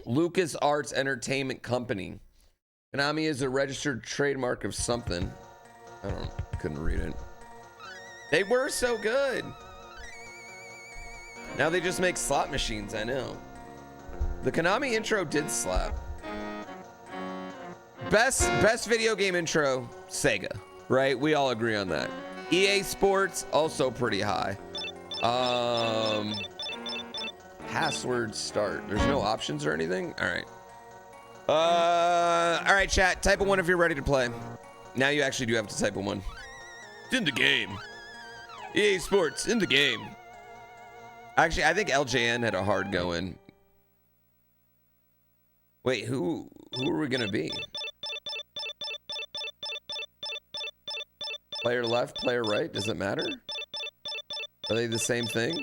Lucas Arts Entertainment Company. Konami is a registered trademark of something. Couldn't read it. They were so good. Now they just make slot machines, I know. The Konami intro did slap. Best video game intro, Sega, right? We all agree on that. EA Sports, also pretty high. Password start. There's no options or anything? All right. All right, chat. Type a 1 if you're ready to play. Now you actually do have to type a 1. It's in the game. EA Sports, in the game. Actually, I think LJN had a hard go in. Wait, who are we gonna be? Player left, player right, does it matter? Are they the same thing?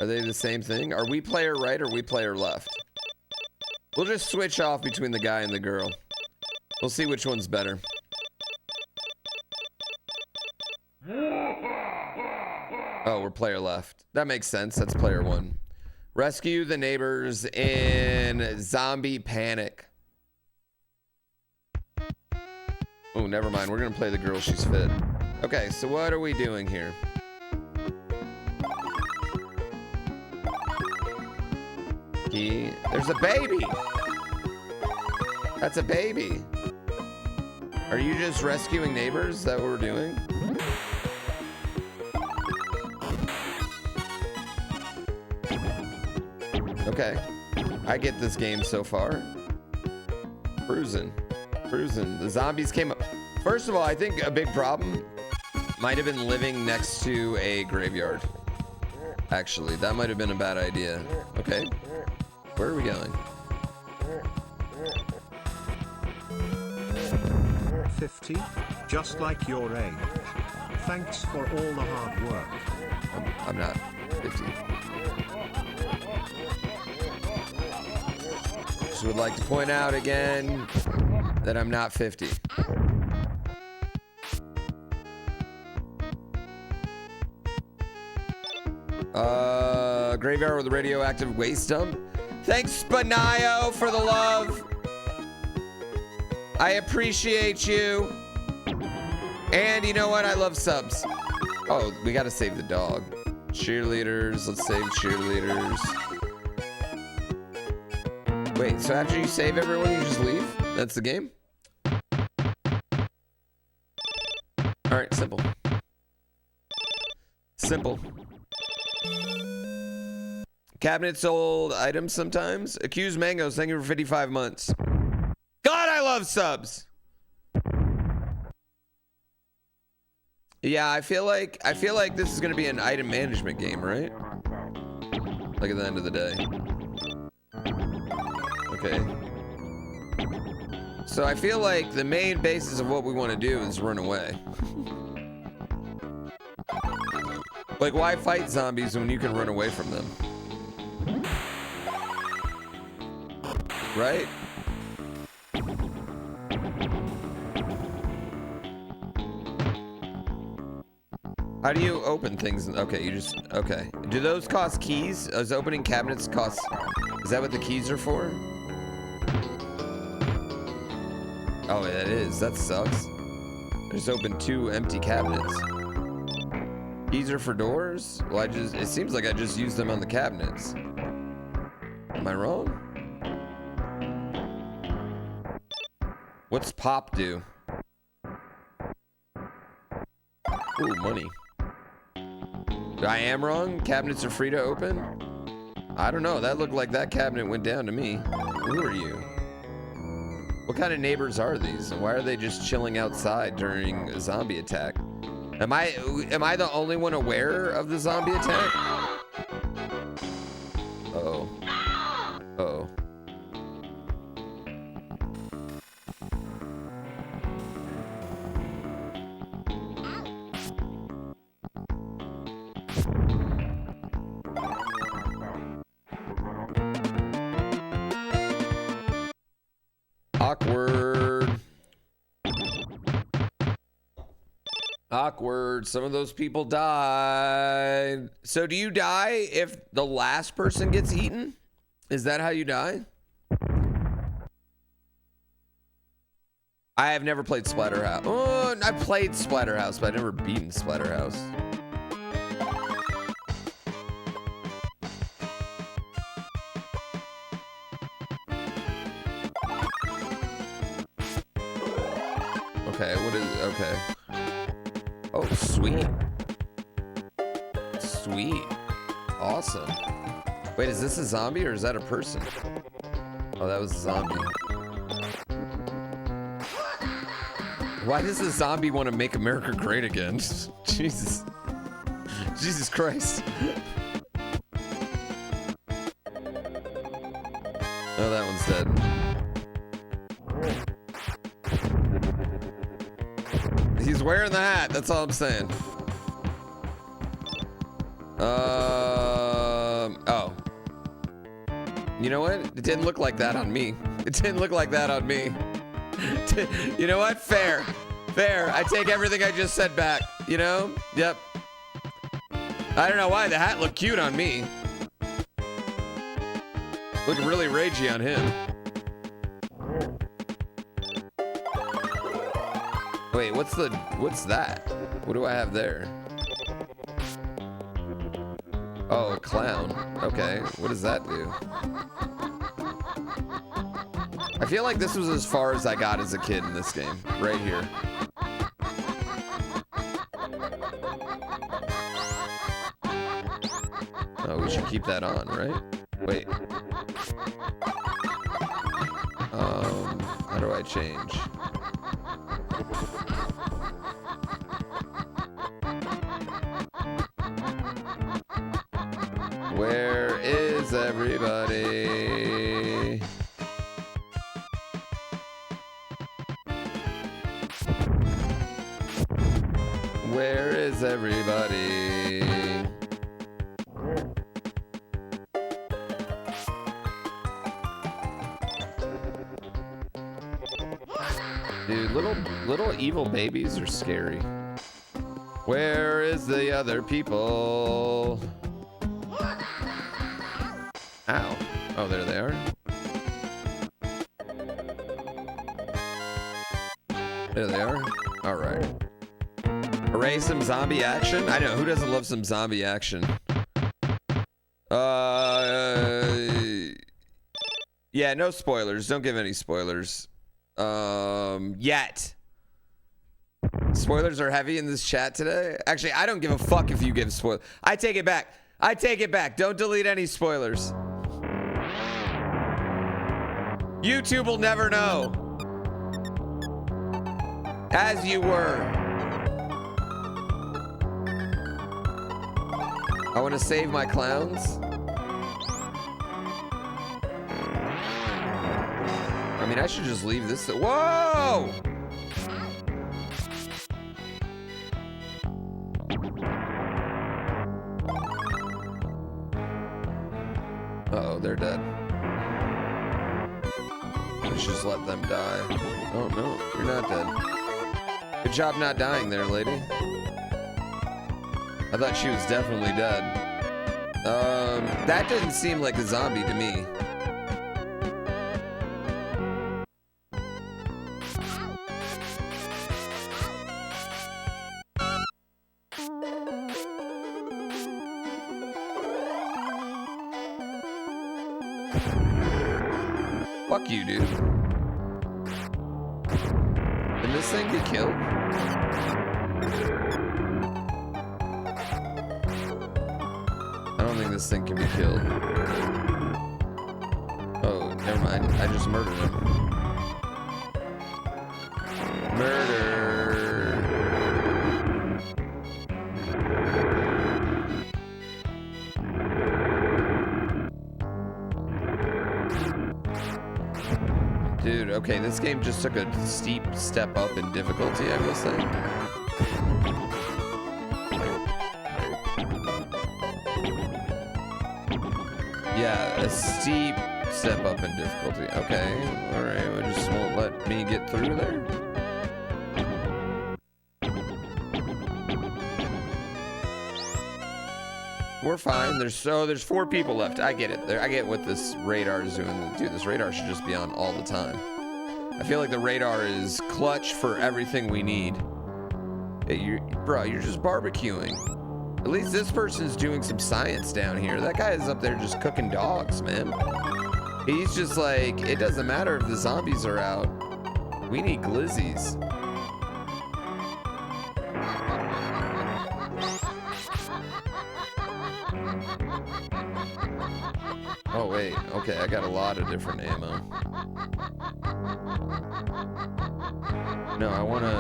Are they the same thing? Are we player right or we player left? We'll just switch off between the guy and the girl. We'll see which one's better. Oh, we're player left. That makes sense. That's player 1. Rescue the neighbors in zombie panic. Oh, never mind. We're going to play the girl. She's fit. Okay, so what are we doing here? Key. There's a baby. That's a baby. Are you just rescuing neighbors? Is that what we're doing? Okay. I get this game so far. Cruising. The zombies came up. First of all, I think a big problem might have been living next to a graveyard. Actually, that might have been a bad idea. Okay. Where are we going? 50, just like your age. Thanks for all the hard work. I'm not 50. Just would like to point out again that I'm not 50. Graveyard with a radioactive waste dump. Thanks, Spanayo, for the love. I appreciate you. And you know what? I love subs. Oh, we gotta save the dog. Cheerleaders. Let's save cheerleaders. Wait, so after you save everyone, you just leave? That's the game? Alright, simple. Simple. Cabinet sold items sometimes. Accused Mangoes, thank you for 55 months. God, I love subs. Yeah, I feel like this is gonna be an item management game, right? Like at the end of the day. Okay. So I feel like the main basis of what we want to do is run away. Like, why fight zombies when you can run away from them? Right? How do you open things? Okay, you just, okay. Do those cost keys? Does opening cabinets cost, is that what the keys are for? Oh, it is. That sucks. I just opened 2 empty cabinets. Keys are for doors? Well, it seems like I just used them on the cabinets. Am I wrong? What's pop do? Ooh, money. I am wrong? Cabinets are free to open? I don't know. That looked like that cabinet went down to me. Who are you? What kind of neighbors are these? And why are they just chilling outside during a zombie attack? Am I the only one aware of the zombie attack? Uh-oh. Uh-oh. Awkward. Awkward. Some of those people died. So do you die if the last person gets eaten? Is that how you die? I have never played Splatterhouse. Oh, I played Splatterhouse, but I've never beaten Splatterhouse. Okay, what is, okay. Oh, sweet. Sweet. Awesome. Wait, is this a zombie or is that a person? Oh, that was a zombie. Why does the zombie want to make America great again? Jesus. Jesus Christ. Oh, that one's dead. He's wearing the hat, that's all I'm saying. Oh. You know what? It didn't look like that on me. It didn't look like that on me. You know what? Fair. Fair. I take everything I just said back. You know? Yep. I don't know why. The hat looked cute on me. Looked really ragey on him. Wait, what's that? What do I have there? Oh, a clown. Okay, what does that do? I feel like this was as far as I got as a kid in this game. Right here. Oh, we should keep that on, right? Wait. How do I change? Where is everybody? Where is everybody? Dude, little evil babies are scary. Where is the other people? Ow. Oh, there they are. There they are. All right. Hooray, some zombie action. I know, who doesn't love some zombie action? Yeah, no spoilers. Don't give any spoilers. Yet. Spoilers are heavy in this chat today. Actually, I don't give a fuck if you give spoilers. I take it back. I take it back. Don't delete any spoilers. YouTube will never know. As you were. I want to save my clowns. I mean, I should just leave this. Whoa! Uh-oh, they're dead. Let's just let them die. Oh, no, you're not dead. Good job not dying there, lady. I thought she was definitely dead. That didn't seem like a zombie to me. Fuck you, dude. Can this thing be killed? I don't think this thing can be killed. Oh, never mind. I just murdered him. Murder. Dude, okay, this game just took a steep step up in difficulty, I will say. Yeah, a steep step up in difficulty. Okay, alright, well, just won't let me get through there. we're fine. There's 4 people left. I get it. I get what this radar is doing. Dude, this radar should just be on all the time. I feel like the radar is clutch for everything we need. Hey, bro, you're just barbecuing. At least this person's doing some science down here. That guy is up there just cooking dogs, man. He's just like, it doesn't matter if the zombies are out. We need glizzies. Oh, wait. Okay, I got a lot of different ammo. No, I want to...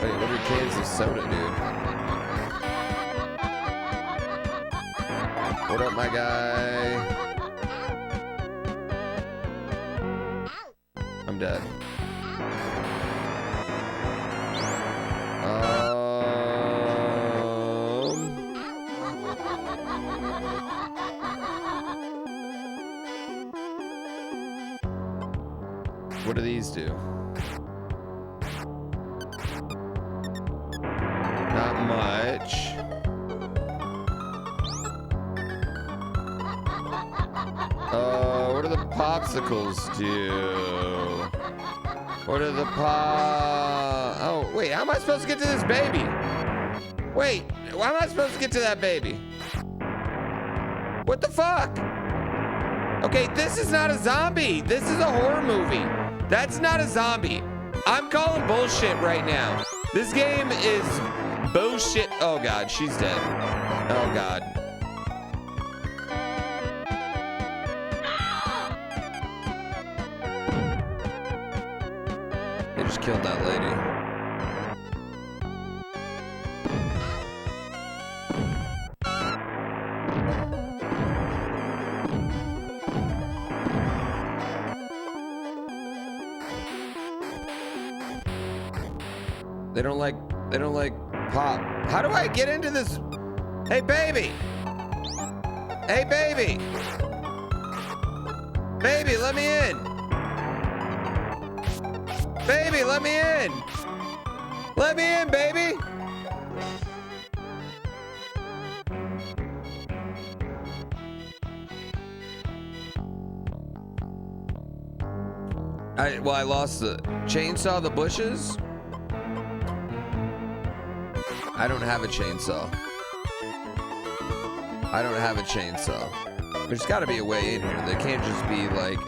Wait, what are cans of soda, dude? What up, my guy? I'm dead. What do these do? Not much. What do the popsicles do? What are the Oh, wait, how am I supposed to get to this baby? Wait, how am I supposed to get to that baby? What the fuck? Okay, this is not a zombie. This is a horror movie. That's not a zombie. I'm calling bullshit right now. This game is bullshit. Oh God, she's dead. Oh God. They just killed that lady. They don't like pop. How do I get into this? Hey, baby. Hey, baby. Baby, let me in. Baby, let me in. Let me in, baby. I lost the chainsaw, the bushes. I don't have a chainsaw. I don't have a chainsaw. There's got to be a way in here. They can't just be like...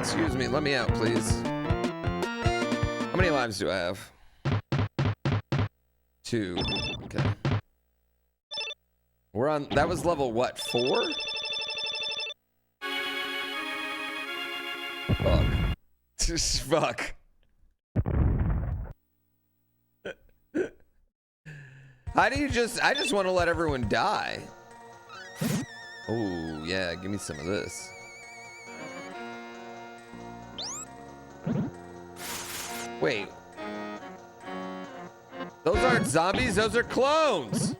Excuse me, let me out, please. How many lives do I have? 2. Okay. We're on... That was level what, 4? Fuck. Fuck. How do you just... I just want to let everyone die. Oh, yeah, give me some of this. Wait. Those aren't zombies, those are clones.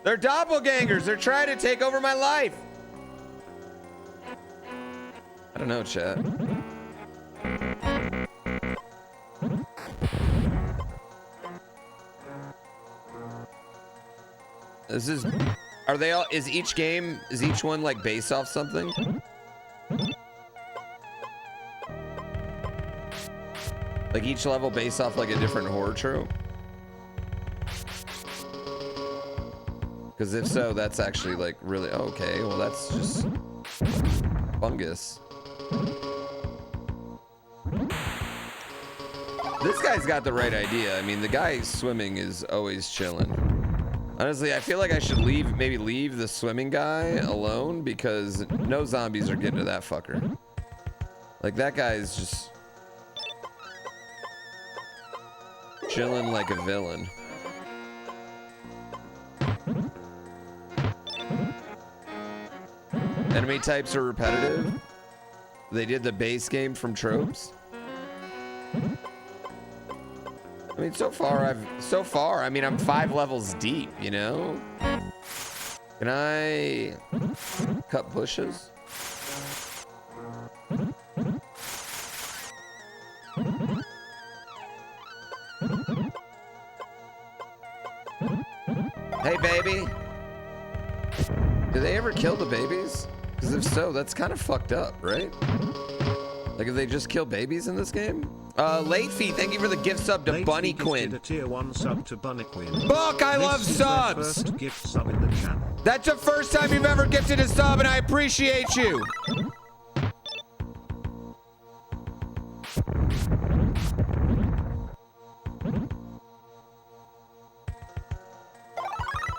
They're doppelgangers. They're trying to take over my life. I don't know, chat. This is... Are they all... Is each one like based off something? Like each level based off like a different horror trope? Because if so, that's actually like really... Okay, well that's just... fungus. This guy's got the right idea. I mean, the guy swimming is always chilling. Honestly, I feel like I should maybe leave the swimming guy alone because no zombies are getting to that fucker. Like that guy is just chilling like a villain. Enemy types are repetitive. They did the base game from tropes. I mean, so far, I mean, I'm 5 levels deep, you know? Can I cut bushes? Hey, baby. Do they ever kill the babies? Because if so, that's kind of fucked up, right? Like, if they just kill babies in this game? Late fee, thank you for the gift sub to Bunny Quinn. A tier 1 sub to Bunny Quinn. Book, I love subs! First gift sub in the channel. That's the first time you've ever gifted a sub, and I appreciate you.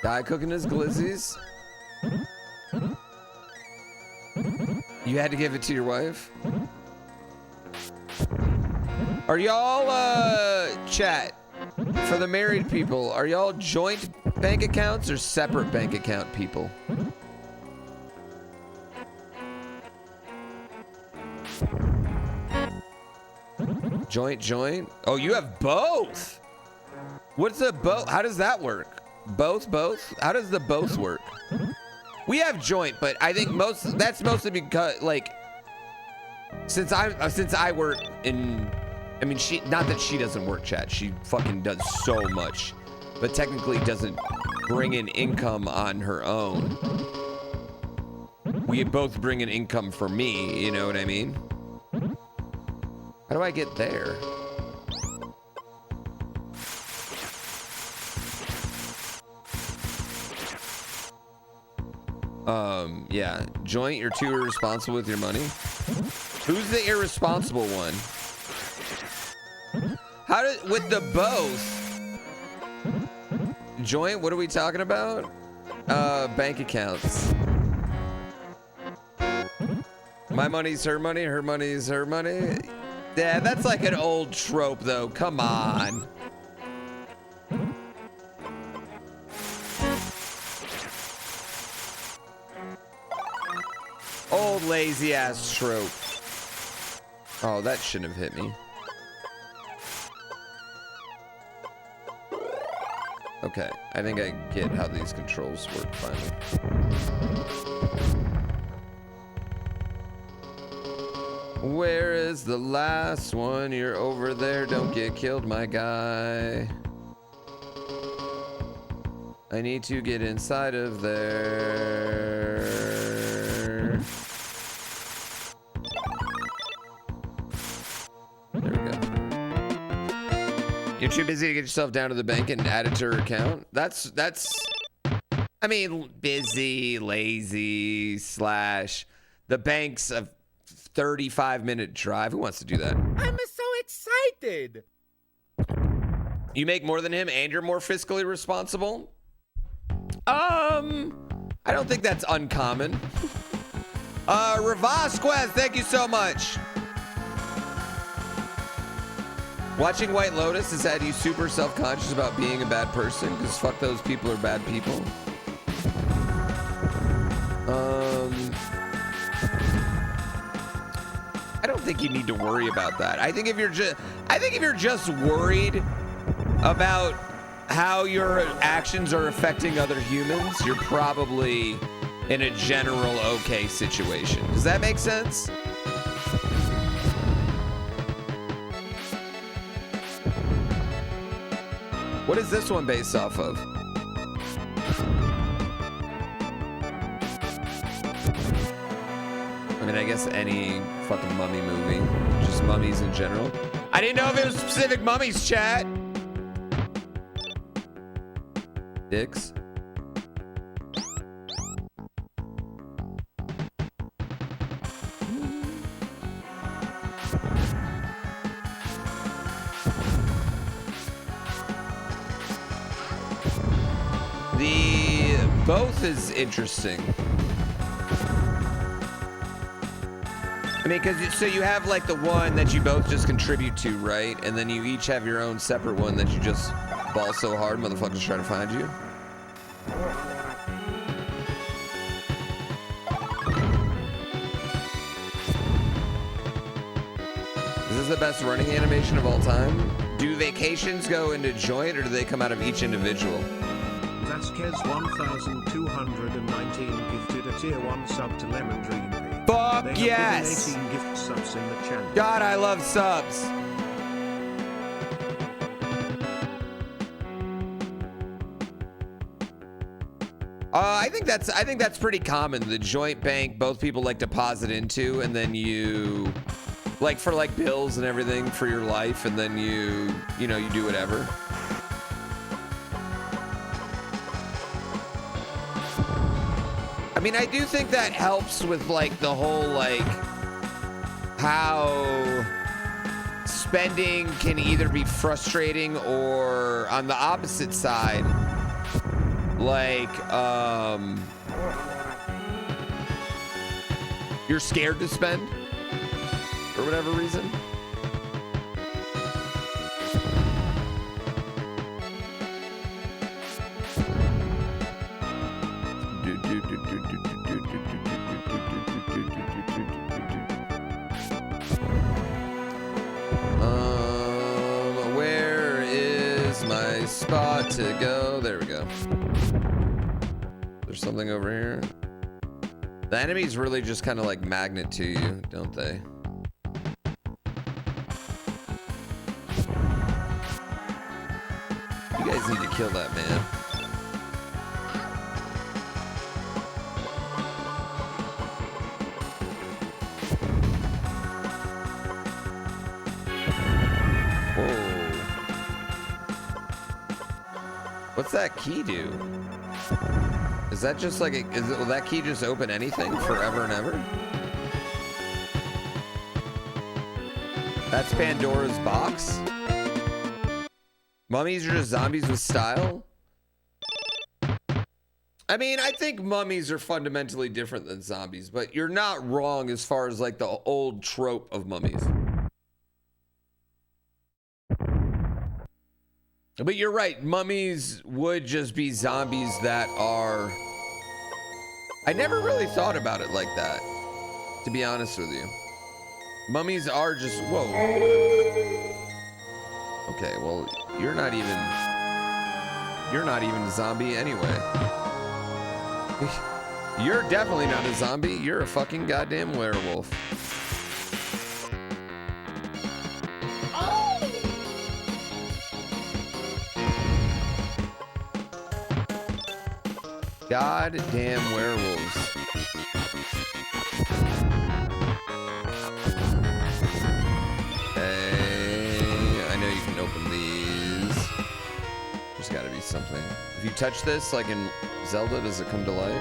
Guy cooking his glizzies. You had to give it to your wife? Are y'all, chat, for the married people, are y'all joint bank accounts or separate bank account people? Joint? Oh, you have both? What's the both? How does that work? Both? How does the both work? We have joint, but I think that's mostly because, like, since I work in, I mean, not that she doesn't work, chat. She fucking does so much, but technically doesn't bring in income on her own. We both bring in income for me, you know what I mean? How do I get there? Yeah, joint, you're too irresponsible with your money. Who's the irresponsible one? With the both? Joint, what are we talking about? Bank accounts. My money's her money, her money's her money. Yeah, that's like an old trope though, come on. Old lazy ass trope. Oh, that shouldn't have hit me. Okay, I think I get how these controls work finally. Where is the last one? You're over there. Don't get killed, my guy. I need to get inside of there. There we go. You're too busy to get yourself down to the bank and add it to her account? That's, I mean, busy, lazy, slash, the bank's a 35-minute drive. Who wants to do that? I'm so excited. You make more than him and you're more fiscally responsible? I don't think that's uncommon. Ravasquez, thank you so much. Watching White Lotus has had you super self-conscious about being a bad person, because fuck, those people are bad people. I don't think you need to worry about that. I think if you're just worried about how your actions are affecting other humans, you're probably in a general okay situation. Does that make sense? What is this one based off of? I mean, I guess any fucking mummy movie. Just mummies in general. I didn't know if it was specific mummies, chat. Dicks. The both is interesting. I mean, because so you have like the one that you both just contribute to, right? And then you each have your own separate one that you just ball so hard motherfuckers try to find you. Is this the best running animation of all time? Do vacations go into joint or do they come out of each individual? Vasquez 1219 gifted a tier 1 sub to Lemon Dream Pig. Fuck They have yes! given 18 gift subs in the channel. God, I love subs. I think that's pretty common. The joint bank, both people like deposit into, and then you, like for like bills and everything for your life, and then you know, you do whatever. I mean, I do think that helps with like the whole like how spending can either be frustrating or on the opposite side, like you're scared to spend for whatever reason. Where is my spot to go? There we go. There's something over here. The enemies really just kind of like magnet to you, don't they? You guys need to kill that man. Whoa. What's that key do? Is that just like will that key just open anything forever and ever? That's Pandora's box? Mummies are just zombies with style? I mean, I think mummies are fundamentally different than zombies, but you're not wrong as far as like the old trope of mummies. But you're right, mummies would just be zombies that are... I never really thought about it like that, to be honest with you. Mummies are just... Whoa. Okay, well, you're not even a zombie anyway. You're definitely not a zombie. You're a fucking goddamn werewolf. Goddamn werewolves. Hey, I know you can open these. There's gotta be something. If you touch this, like in Zelda, does it come to life?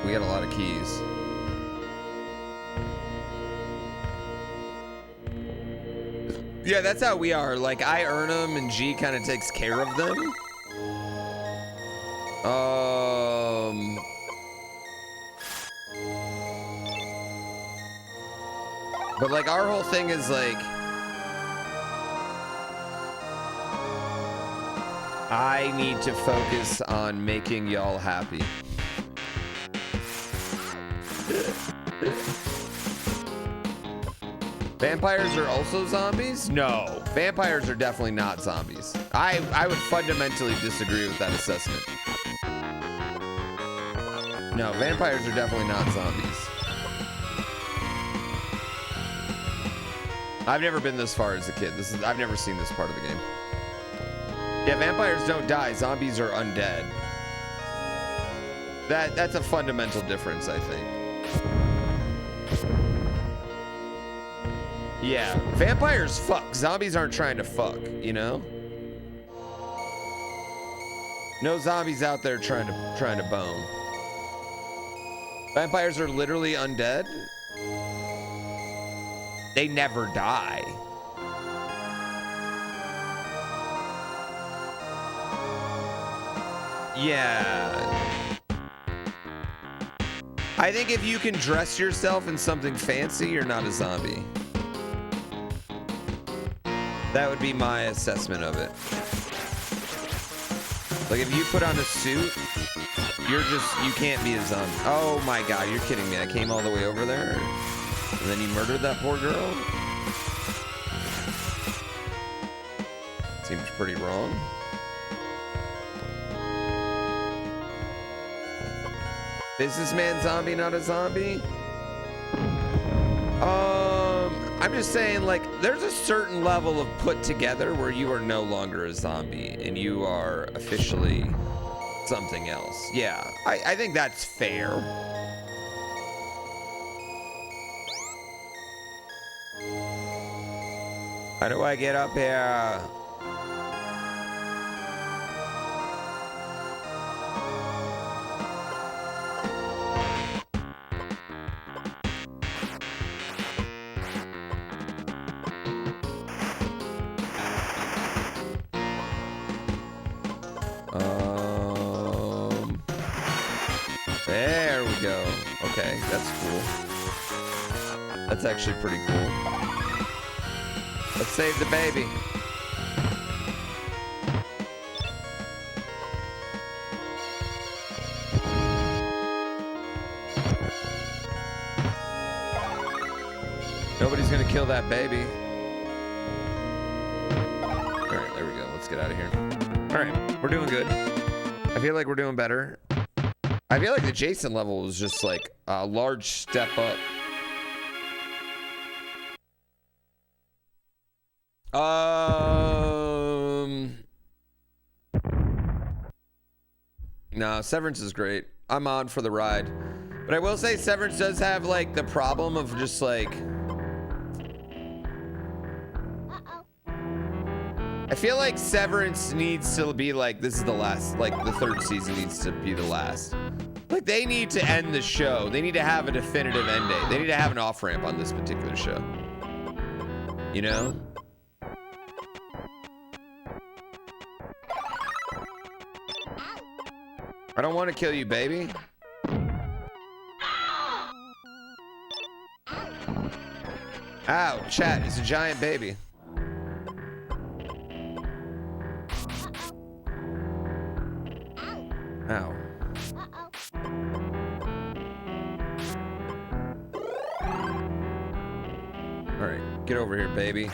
We got a lot of keys. Yeah, that's how we are. Like, I earn them and G kind of takes care of them. But like, our whole thing is like, I need to focus on making y'all happy. Vampires are also zombies? No, vampires are definitely not zombies. I would fundamentally disagree with that assessment. No, vampires are definitely not zombies. I've never been this far as a kid. I've never seen this part of the game. Yeah, vampires don't die. Zombies are undead. That's a fundamental difference, I think. Yeah, vampires fuck. Zombies aren't trying to fuck, you know? No zombies out there trying to bone. Vampires are literally undead. They never die. Yeah. I think if you can dress yourself in something fancy, you're not a zombie. That would be my assessment of it. Like if you put on a suit you can't be a zombie. Oh my god, you're kidding me. I came all the way over there. And then he murdered that poor girl? Seems pretty wrong. Businessman zombie, not a zombie? I'm just saying, like, there's a certain level of put together where you are no longer a zombie and you are officially something else. Yeah, I think that's fair. How do I get up here? There we go. Okay, that's cool. That's actually pretty cool. Let's save the baby. Nobody's gonna kill that baby. All right, there we go. Let's get out of here. All right, we're doing good. I feel like we're doing better. I feel like the Jason level was just like a large step up. No, Severance is great. I'm on for the ride. But I will say Severance does have like the problem of just like... I feel like Severance needs to be like, this is the last, like the third season needs to be the last. Like they need to end the show. They need to have a definitive end date. They need to have an off-ramp on this particular show. You know? I don't want to kill you, baby. Ow, chat, it's a giant baby. Ow. All right, get over here, baby.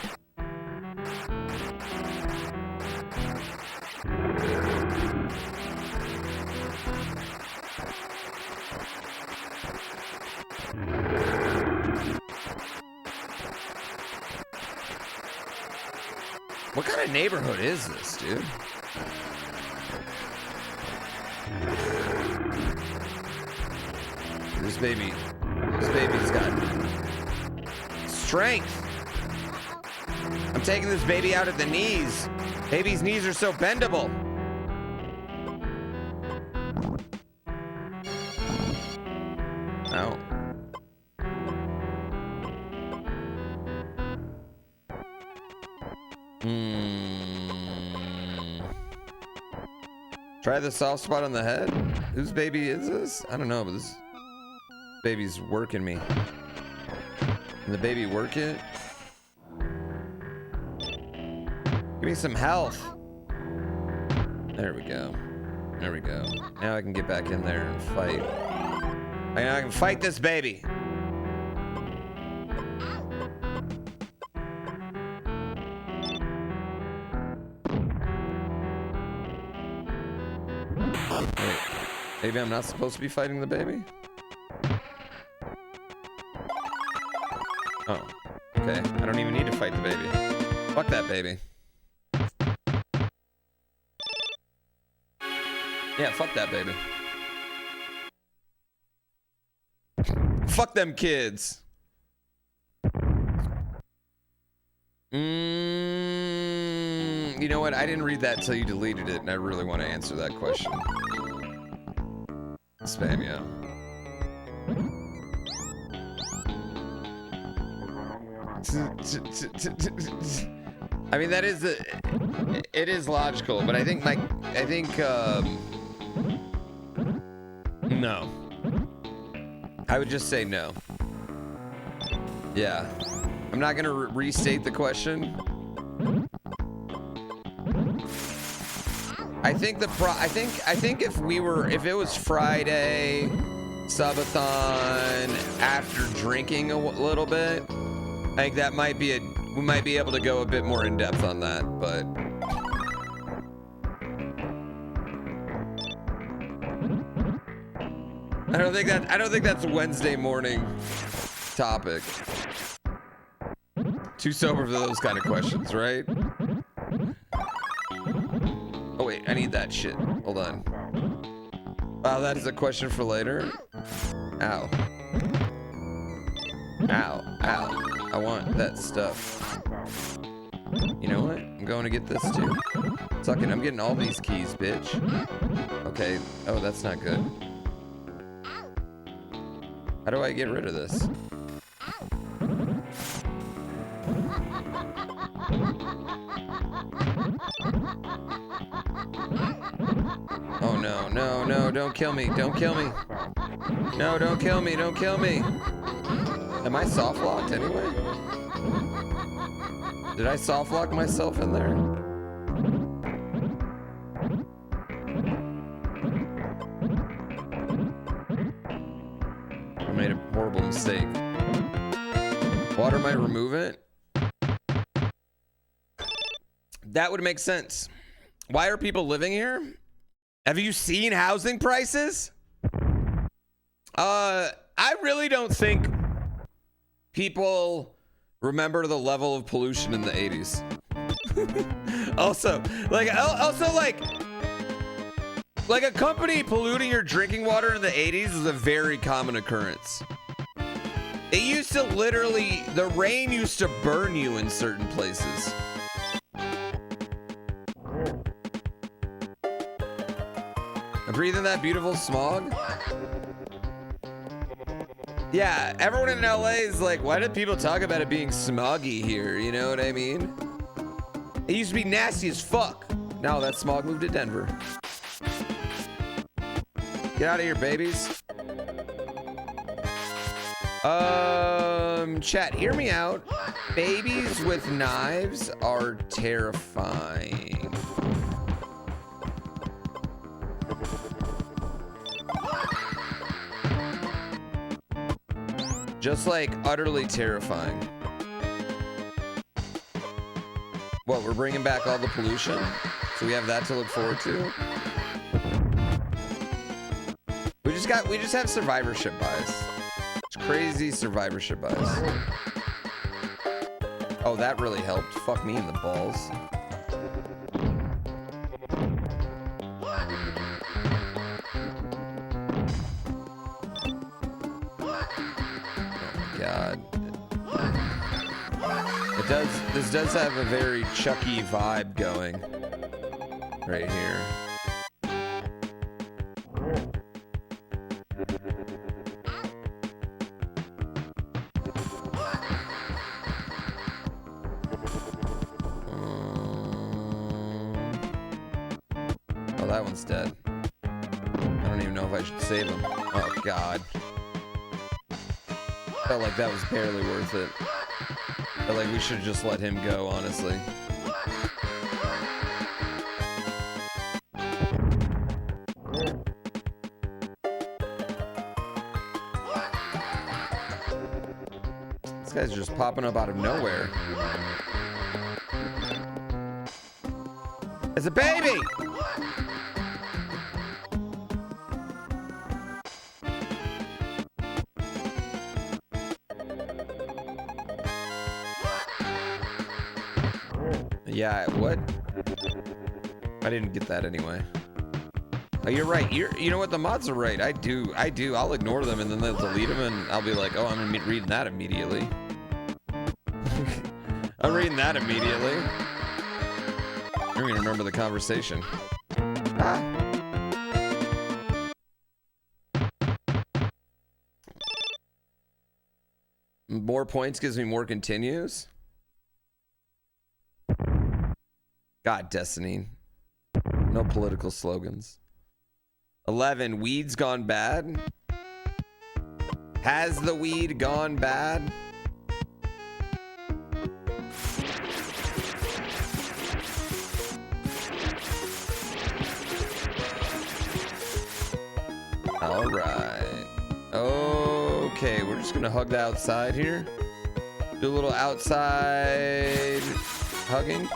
What kind of neighborhood is this, dude? This baby's got strength. I'm taking this baby out at the knees. Baby's knees are so bendable. Ow. Try the soft spot on the head? Whose baby is this? I don't know, but this baby's working me. Can the baby work it? Give me some health. There we go. There we go. Now I can get back in there and fight. I can fight this baby. Wait, maybe I'm not supposed to be fighting the baby? Oh, okay. I don't even need to fight the baby. Fuck that baby. Yeah, fuck that baby. Fuck them kids. You know what? I didn't read that until you deleted it, and I really want to answer that question. Spam, yeah. I mean, that is it is logical, but I think no. I would just say no. Yeah. I'm not gonna restate the question. I think if it was Friday subathon after drinking a little bit, I think that might be we might be able to go a bit more in depth on that, but I don't think that's a Wednesday morning topic. Too sober for those kind of questions, right? Oh wait, I need that shit. Hold on. Wow, that is a question for later. Ow. Ow. Ow. I want that stuff. You know what? I'm going to get this too. Sucking, I'm getting all these keys, bitch. Okay. Oh, that's not good. How do I get rid of this? Oh no, no, no, don't kill me, don't kill me. No, don't kill me, don't kill me. Am I soft locked anyway? Did I soft lock myself in there? I made a horrible mistake. Water might remove it. That would make sense. Why are people living here? Have you seen housing prices? I really don't think people remember the level of pollution in the 80s. also like a company polluting your drinking water in the 80s is a very common occurrence. It used to literally, the rain used to burn you in certain places. I'm breathing that beautiful smog. Yeah, everyone in LA is like, why do people talk about it being smoggy here? You know what I mean? It used to be nasty as fuck. Now that smog moved to Denver. Get out of here, babies. Chat, hear me out. Babies with knives are terrifying. Just like utterly terrifying. What, we're bringing back all the pollution? So we have that to look forward to? We just have survivorship bias. It's crazy survivorship bias. Oh, that really helped. Fuck me in the balls. God. This does have a very Chucky vibe going right here. Oh, that one's dead. I don't even know if I should save him. Oh, God. Felt like that was barely worth it. Felt like we should just let him go, honestly. This guy's just popping up out of nowhere. It's a baby! Yeah, what? I didn't get that anyway. Oh, you're right. You know what? The mods are right. I do. I'll ignore them and then they'll delete them and I'll be like, oh, I'm reading that immediately. I'm reading that immediately. I don't even remember the conversation. Ah. More points gives me more continues. God, Destiny. No political slogans. 11, weed's gone bad. Has the weed gone bad? All right. Okay, we're just gonna hug the outside here. Do a little outside hugging.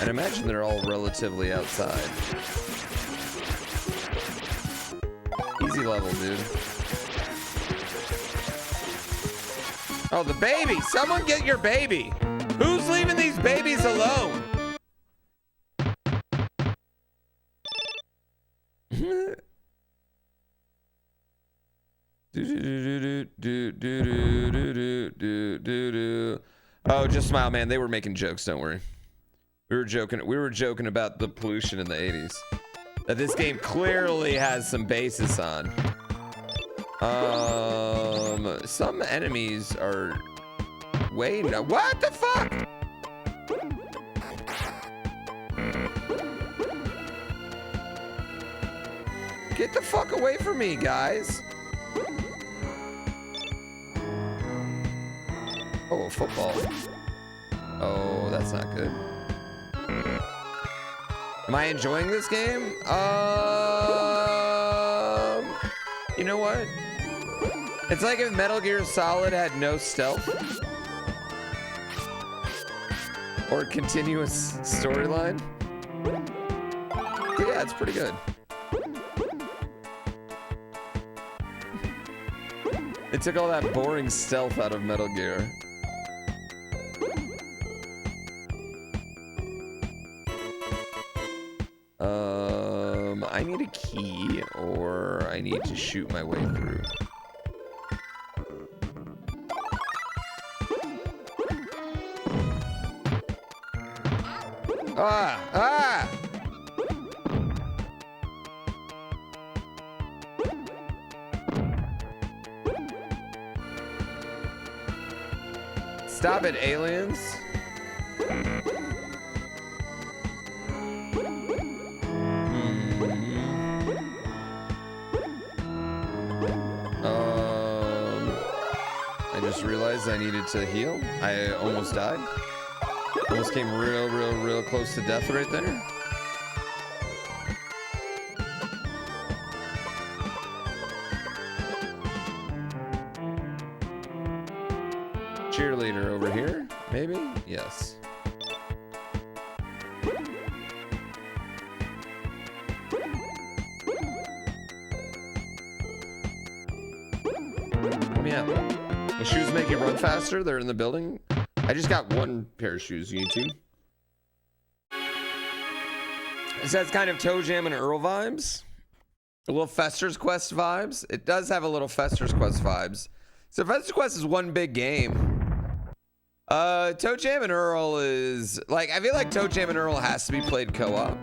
And imagine they're all relatively outside. Easy level, dude. Oh, the baby! Someone get your baby! Who's leaving these babies alone? Oh, just smile, man. They were making jokes, don't worry. We were joking about the pollution in the 80s. That this game clearly has some basis on. Some enemies are waiting. What the fuck? Get the fuck away from me, guys. Oh, a football. Oh, that's not good. Am I enjoying this game? You know what? It's like if Metal Gear Solid had no stealth or continuous storyline. Yeah, it's pretty good. It took all that boring stealth out of Metal Gear. I need a key, or I need to shoot my way through. Ah! Ah! Stop it, aliens. I just realized I needed to heal. I almost died. Almost came real close to death right there. Cheerleader over here, maybe? Yes. Yeah. The shoes make you run faster. They're in the building. I just got one pair of shoes. You need two? This has kind of Toe Jam and Earl vibes. A little Fester's Quest vibes. It does have a little Fester's Quest vibes. So Fester's Quest is one big game. Toe Jam and Earl is like, I feel like Toe Jam and Earl has to be played co-op.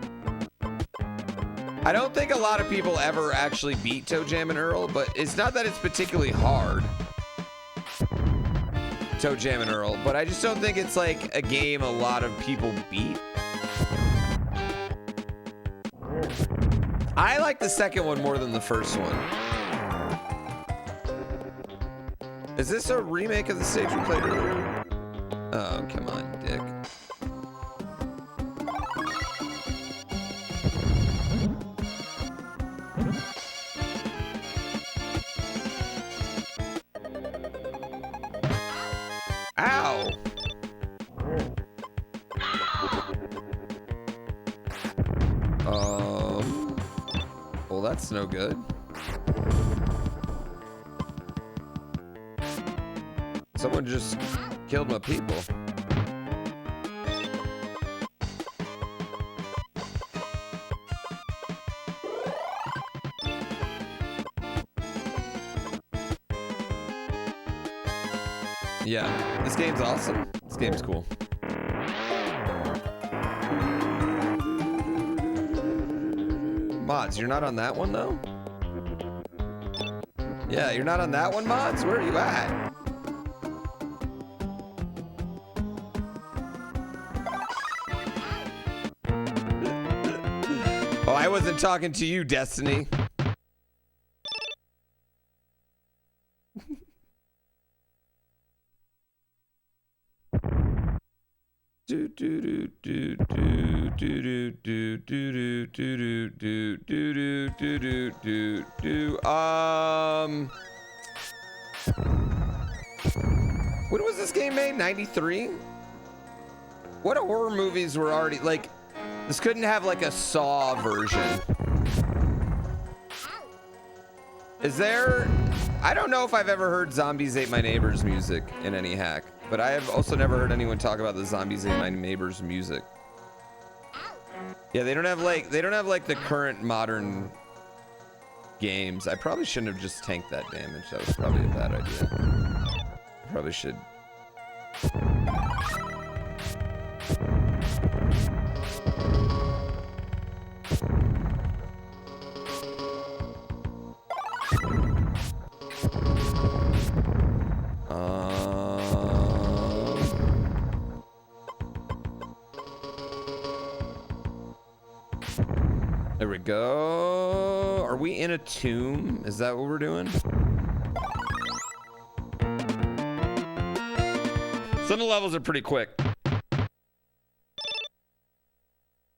I don't think a lot of people ever actually beat Toe Jam and Earl, but it's not that it's particularly hard. Toe Jam and Earl, but I just don't think it's like a game a lot of people beat. I like the second one more than the first one. Is this a remake of the stage we played earlier? Oh, come on, dick. Ow! Well, that's no good. Someone just killed my people. Yeah, this game's awesome. This game's cool. Mods, you're not on that one though? Yeah, you're not on that one, Mods? Where are you at? Oh, I wasn't talking to you, Destiny. Do do do do do do do do do do do do do do do do. When was this game made? 93? What horror movies were already like? This couldn't have like a Saw version. Is there? I don't know if I've ever heard Zombies Ate My Neighbors music in any hack, but I have also never heard anyone talk about the Zombies Ate My Neighbors music. Yeah, they don't have like the current modern games. I probably shouldn't have just tanked that damage. That was probably a bad idea. I probably should. There we go. Are we in a tomb? Is that what we're doing? Some of the levels are pretty quick.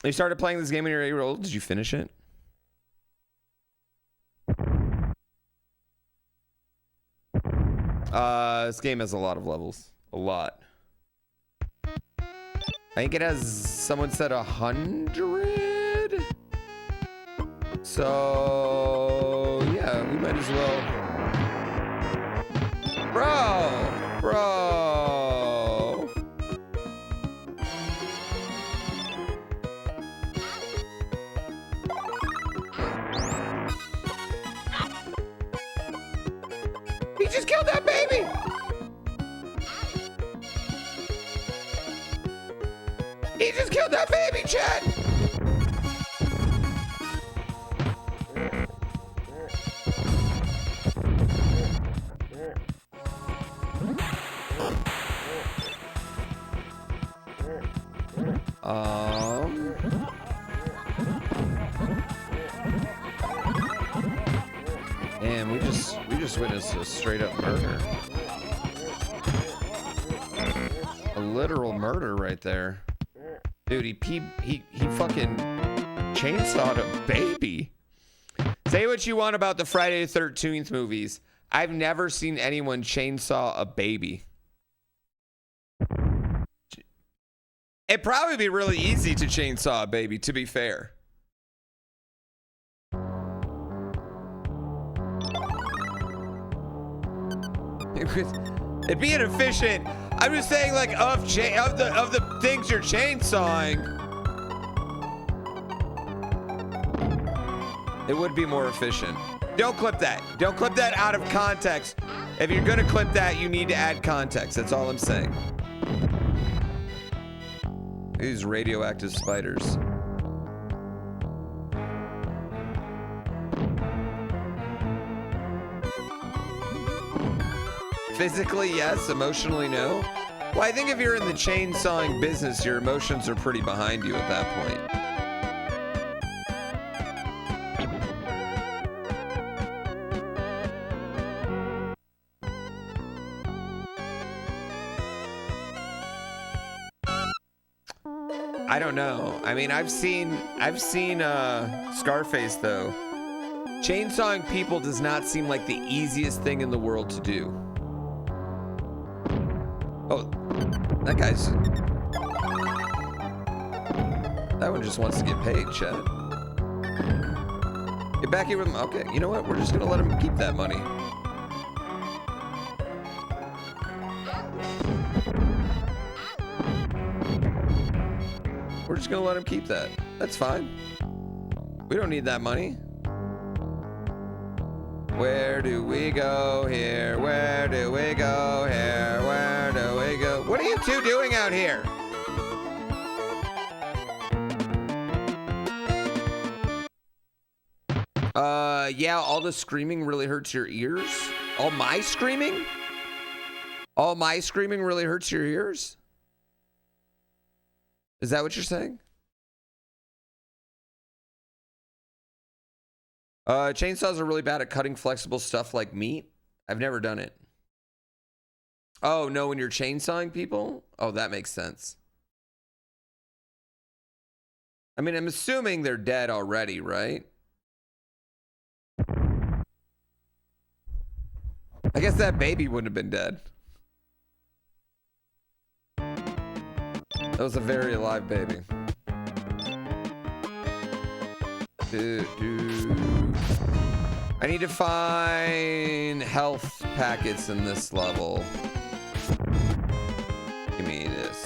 You started playing this game when you were 8-year-old. Did you finish it? This game has a lot of levels. A lot. I think it has, someone said 100? So, yeah, we might as well. Bro! He just killed that baby! He just killed that baby, Chad! Man, we just witnessed a straight up murder. A literal murder right there. Dude, he fucking chainsawed a baby. Say what you want about the Friday the 13th movies. I've never seen anyone chainsaw a baby. It'd probably be really easy to chainsaw a baby, to be fair. It'd be inefficient. I'm just saying, like, of the things you're chainsawing, it would be more efficient. Don't clip that. Don't clip that out of context. If you're gonna clip that, you need to add context. That's all I'm saying. These radioactive spiders. Physically, yes. Emotionally, no. Well, I think if you're in the chainsawing business, your emotions are pretty behind you at that point. I don't know. I mean, I've seen Scarface though. Chainsawing people does not seem like the easiest thing in the world to do. Oh, that one just wants to get paid, Chad. Get back here with him. Okay, you know what? We're just gonna let him keep that money. We're just gonna let him keep that. That's fine. We don't need that money. Where do we go here? Where do we go here? Where do we go? What are you two doing out here? Yeah, all the screaming really hurts your ears. All my screaming? All my screaming really hurts your ears? Is that what you're saying? Chainsaws are really bad at cutting flexible stuff like meat. I've never done it. Oh, no, when you're chainsawing people? Oh, that makes sense. I mean, I'm assuming they're dead already, right? I guess that baby wouldn't have been dead. That was a very alive baby. I need to find health packets in this level. Give me this.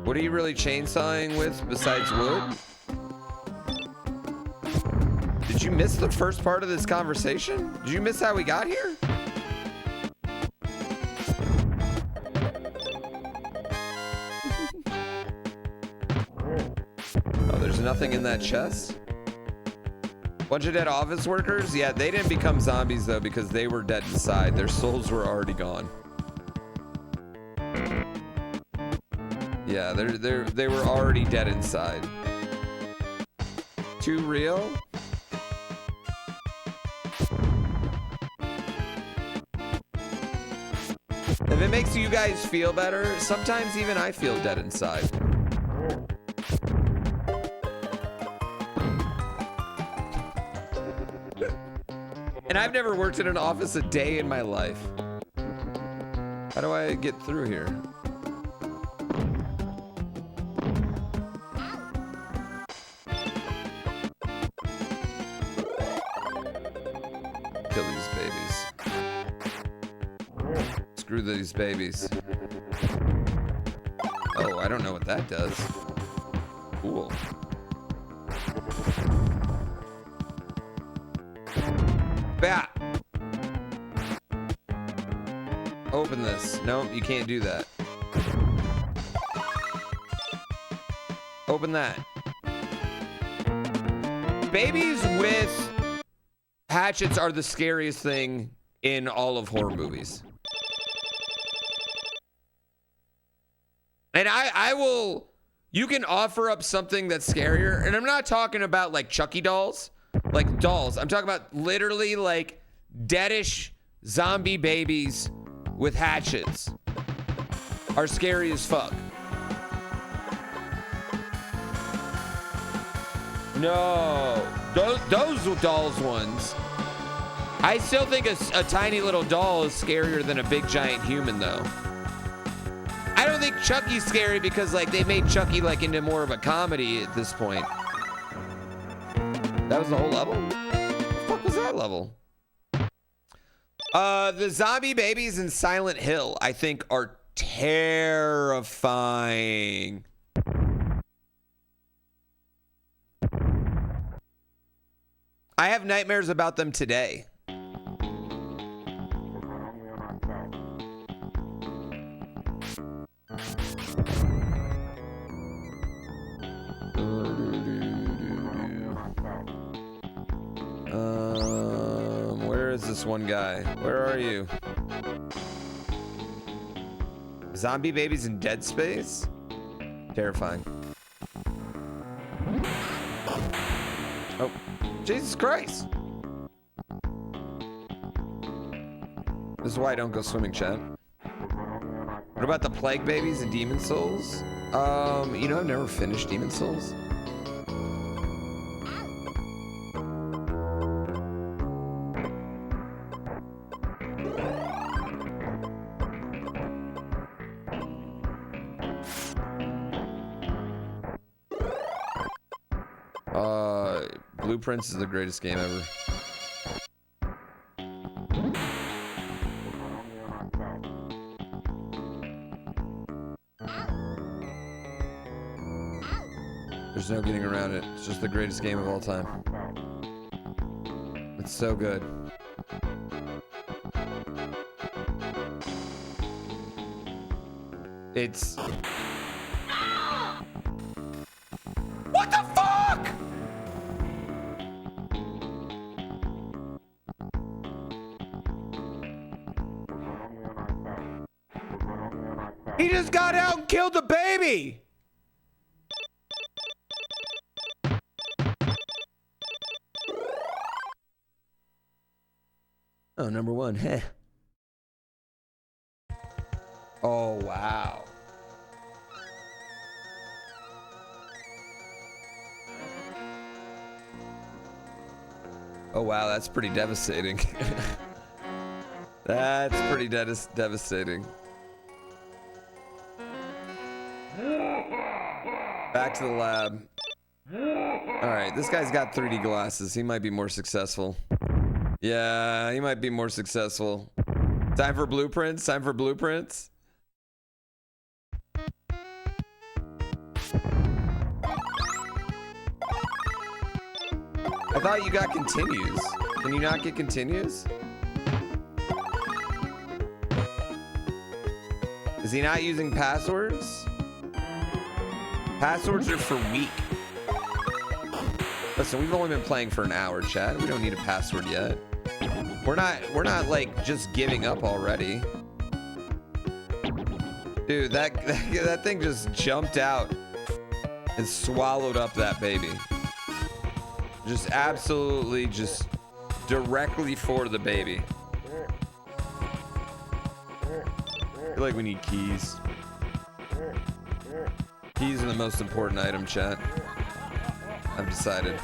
What are you really chainsawing with besides wood? Did you miss the first part of this conversation? Did you miss how we got here? Oh, there's nothing in that chest? Bunch of dead office workers? Yeah, they didn't become zombies though because they were dead inside. Their souls were already gone. Yeah, they were already dead inside. Too real? If it makes you guys feel better, sometimes even I feel dead inside. And I've never worked in an office a day in my life. How do I get through here? Kill these babies. Screw these babies. Oh, I don't know what that does. Cool. Bat. Open this. No, you can't do that. Open that. Babies with hatchets are the scariest thing in all of horror movies. And I will, you can offer up something that's scarier. And I'm not talking about like Chucky dolls, like dolls. I'm talking about literally like deadish zombie babies with hatchets are scary as fuck. No, those dolls ones. I still think a tiny little doll is scarier than a big giant human though. I don't think Chucky's scary because like they made Chucky like into more of a comedy at this point. That was the whole level? What the fuck was that level? The zombie babies in Silent Hill, I think, are terrifying. I have nightmares about them today. Where is this one guy? Where are you? Zombie babies in Dead Space? Terrifying. Oh, Jesus Christ. This is why I don't go swimming, chat. What about the plague babies and Demon Souls? You know, I've never finished Demon Souls. Blueprints is the greatest game ever. There's no getting around it. It's just the greatest game of all time. It's so good. It's... What the fuck?! He just got out and killed the baby! Oh, number one. Heh. Oh, wow. Oh, wow, that's pretty devastating. That's pretty devastating. Back to the lab. All right, this guy's got 3D glasses. He might be more successful. Yeah, he might be more successful. Time for blueprints. Time for blueprints. I thought you got continues. Can you not get continues? Is he not using passwords? Passwords are for weak. Listen, we've only been playing for an hour, chat. We don't need a password yet. We're not like just giving up already. Dude, that thing just jumped out and swallowed up that baby. Just absolutely just directly for the baby. I feel like we need keys. Keys are the most important item, chat. I've decided.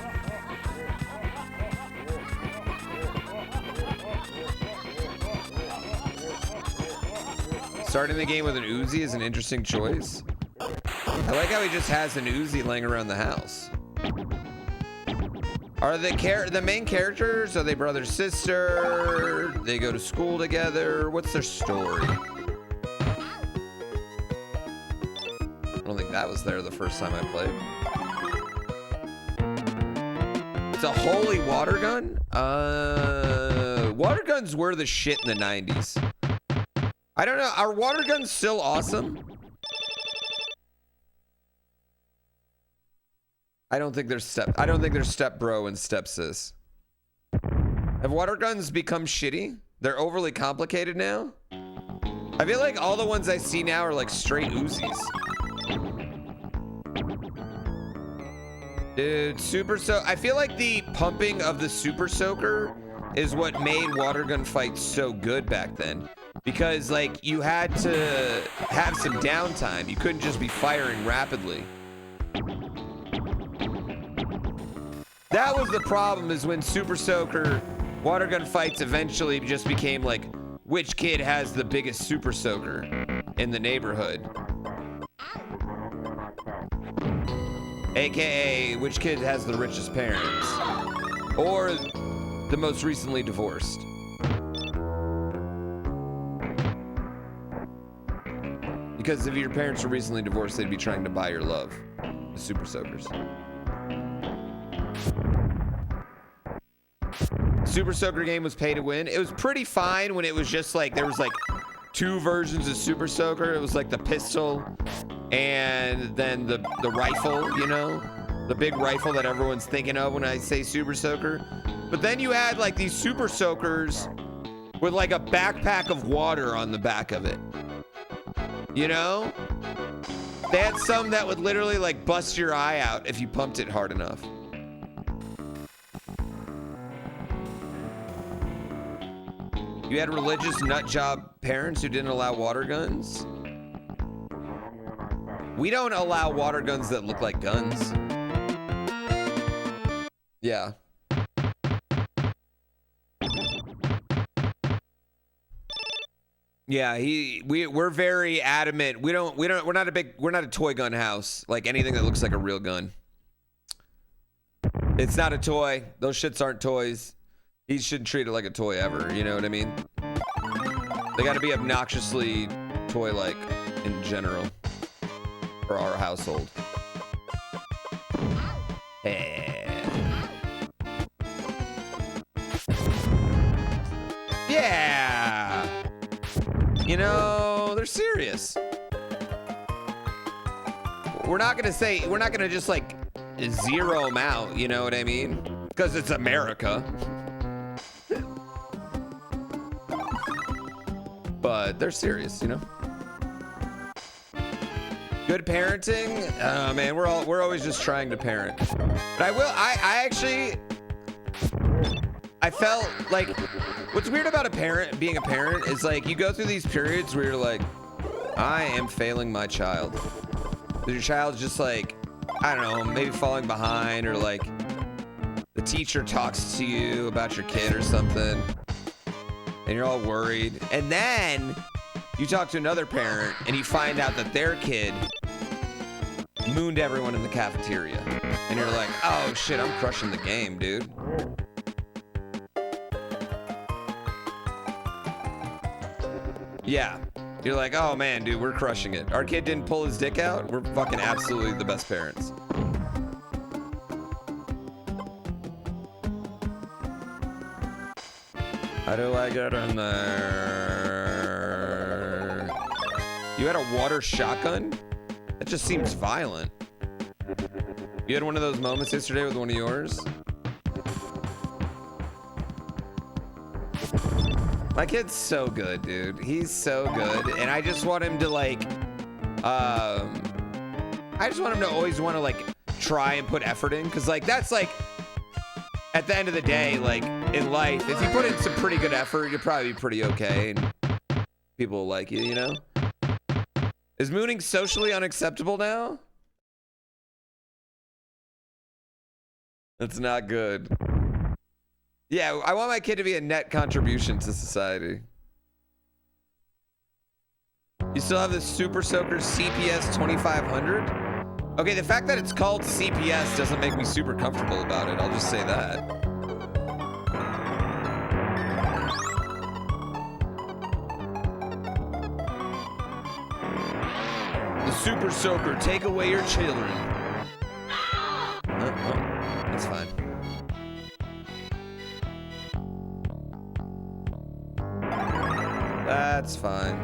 Starting the game with an Uzi is an interesting choice. I like how he just has an Uzi laying around the house. Are the main characters, are they brother sister? They go to school together? What's their story? I don't think that was there the first time I played. It's a holy water gun? Water guns were the shit in the 90s. I don't know, are water guns still awesome? I don't think there's step bro and step sis. Have water guns become shitty? They're overly complicated now? I feel like all the ones I see now are like straight Uzis. Dude, I feel like the pumping of the super soaker is what made water gun fights so good back then. Because like you had to have some downtime. You couldn't just be firing rapidly. That was the problem, is when super soaker water gun fights eventually just became like, which kid has the biggest super soaker in the neighborhood? AKA, which kid has the richest parents? Or the most recently divorced? Because if your parents were recently divorced, they'd be trying to buy your love. The super soakers. Super Soaker game was pay to win. It was pretty fine when it was just like, there was like 2 versions of Super Soaker. It was like the pistol and then the rifle, you know? The big rifle that everyone's thinking of when I say Super Soaker. But then you had like these Super Soakers with like a backpack of water on the back of it. You know? They had some that would literally like bust your eye out if you pumped it hard enough. You had religious nutjob parents who didn't allow water guns? We don't allow water guns that look like guns. Yeah. Yeah, we're very adamant. We're not a toy gun house. Like anything that looks like a real gun. It's not a toy. Those shits aren't toys. He shouldn't treat it like a toy ever, you know what I mean? They gotta be obnoxiously toy-like in general for our household. Yeah! You know, they're serious. We're not gonna just like zero them out, you know what I mean? Because it's America. But they're serious, you know. Good parenting, man. We're always just trying to parent. But I felt like what's weird about being a parent is like you go through these periods where you're like, I am failing my child. Your child's just like, I don't know, maybe falling behind, or like the teacher talks to you about your kid or something and you're all worried. And then you talk to another parent and you find out that their kid mooned everyone in the cafeteria. And you're like, oh shit, I'm crushing the game, dude. Yeah. You're like, oh man, dude, we're crushing it. Our kid didn't pull his dick out. We're fucking absolutely the best parents. How do I get in there? You had a water shotgun? That just seems violent. You had one of those moments yesterday with one of yours? My kid's so good, dude. He's so good. And I just want him to like, I just want him to always want to like try and put effort in. Cause like, that's like, at the end of the day, like in life, if you put in some pretty good effort, you'll probably be pretty okay. And people will like you, you know? Is mooning socially unacceptable now? That's not good. Yeah, I want my kid to be a net contribution to society. You still have the Super Soaker CPS 2500? Okay, the fact that it's called CPS doesn't make me super comfortable about it. I'll just say that. The Super Soaker, take away your children. Oh, that's fine. That's fine.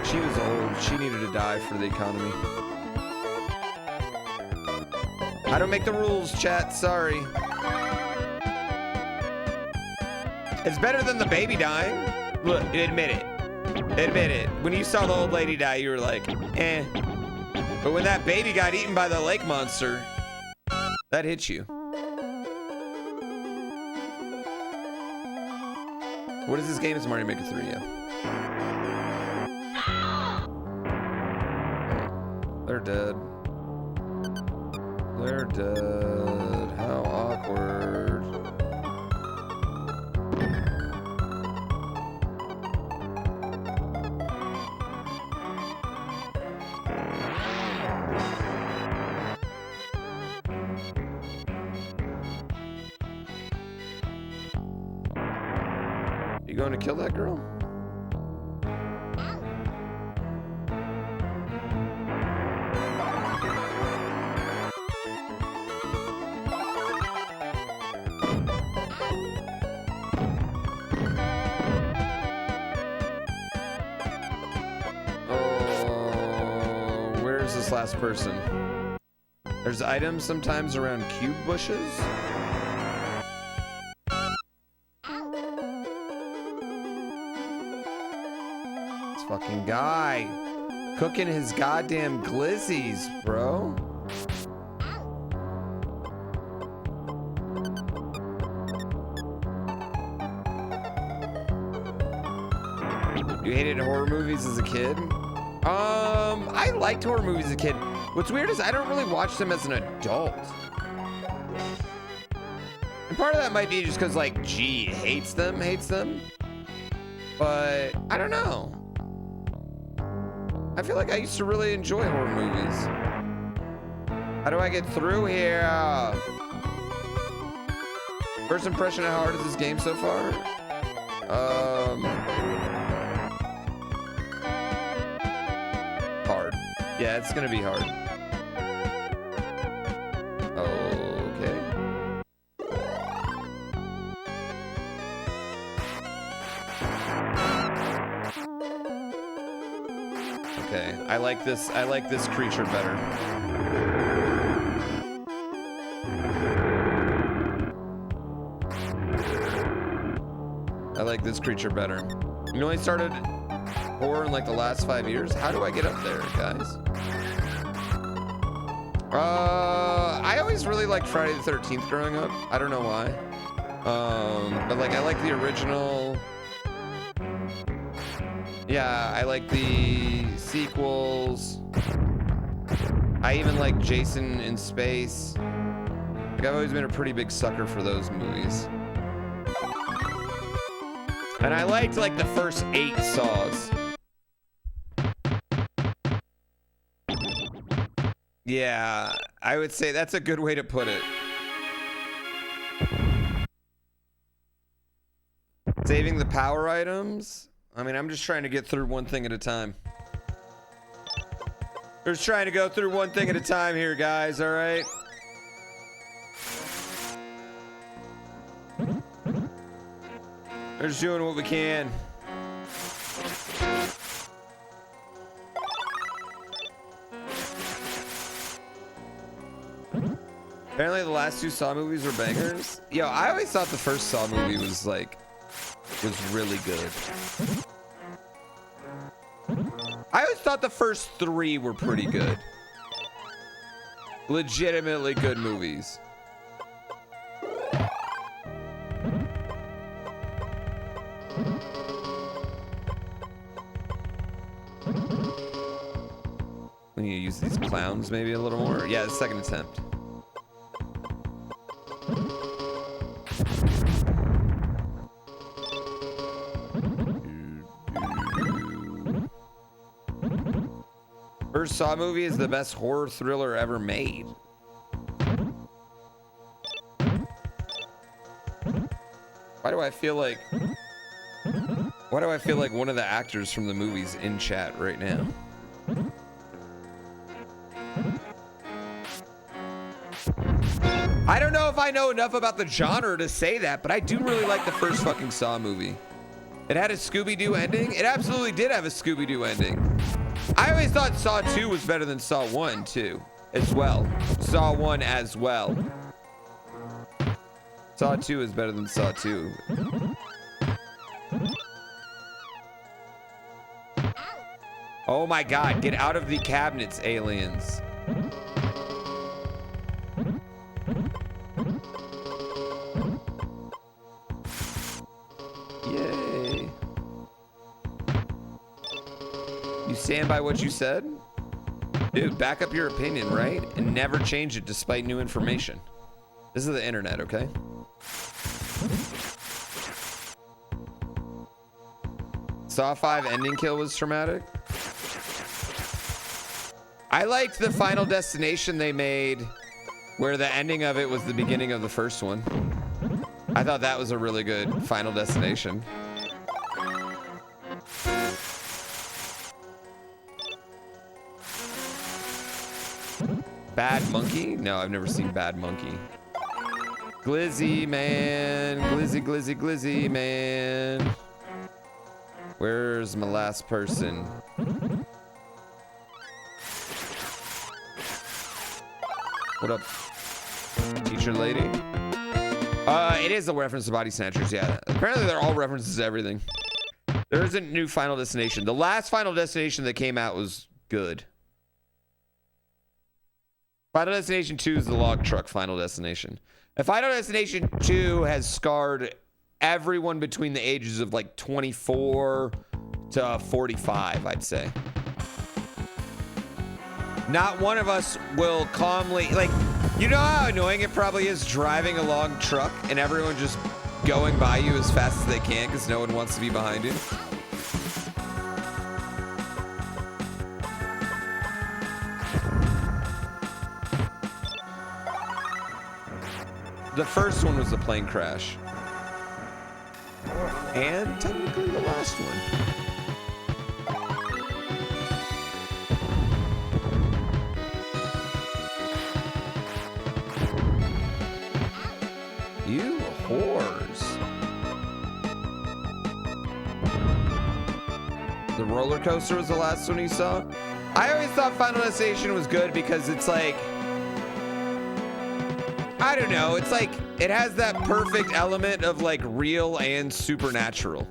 She was old. She needed to die for the economy. I don't make the rules, chat. Sorry. It's better than the baby dying. Look, admit it. Admit it. When you saw the old lady die, you were like, eh. But when that baby got eaten by the lake monster, that hit you. What is this game? It's Mario Maker 3, yeah. They're dead. They're dead. How awkward. You going to kill that girl? Oh, where's this last person? There's items sometimes around cube bushes. Fucking guy cooking his goddamn glizzies, bro. You hated horror movies as a kid? I liked horror movies as a kid. What's weird is I don't really watch them as an adult. And part of that might be just because like G hates them. But I don't know. I feel like I used to really enjoy horror movies. How do I get through here? First impression of how hard is this game so far? Hard. Yeah, it's gonna be hard. Okay. Okay, I like this creature better. I like this creature better. You know, I started horror in like the last 5 years. How do I get up there, guys? I always really liked Friday the 13th growing up. I don't know why. But like I like the original. Yeah, I like the sequels. I even like Jason in Space. Like I've always been a pretty big sucker for those movies. And I liked like the first 8 Saws. Yeah, I would say that's a good way to put it. Saving the power items. I mean, I'm just trying to get through one thing at a time. We're just trying to go through one thing at a time here, guys, all right? We're just doing what we can. Apparently the last 2 Saw movies were bangers. Yo, I always thought the first Saw movie was really good. I always thought the first 3 were pretty good. Legitimately good movies. We need to use these clowns maybe a little more. Yeah, the second attempt. First Saw movie is the best horror thriller ever made. Why do I feel like one of the actors from the movie's in chat right now? I don't know if I know enough about the genre to say that, but I do really like the first fucking Saw movie. It had a Scooby-Doo ending. It absolutely did have a Scooby-Doo ending. I always thought Saw 2 was better than Saw 1 too, as well. Saw 1 as well. Saw 2 is better than Saw 2. Oh my God, get out of the cabinets, aliens. Yay. You stand by what you said? Dude, back up your opinion, right? And never change it despite new information. This is the internet, okay? Saw 5 ending kill was traumatic. I liked the Final Destination they made where the ending of it was the beginning of the first one. I thought that was a really good Final Destination. Bad Monkey? No, I've never seen Bad Monkey. Glizzy, man. Glizzy, glizzy, glizzy, man. Where's my last person? What up, teacher lady? It is a reference to Body Snatchers, yeah. Apparently they're all references to everything. There isn't new Final Destination. The last Final Destination that came out was good. Final Destination 2 is the log truck Final Destination. And Final Destination 2 has scarred everyone between the ages of like 24 to 45, I'd say. Not one of us will calmly, like, you know how annoying it probably is driving a long truck and everyone just going by you as fast as they can because no one wants to be behind you? The first one was the plane crash. And technically the last one. You whores. The roller coaster was the last one you saw? I always thought Final Destination was good because it's like, I don't know, it's like, it has that perfect element of like real and supernatural.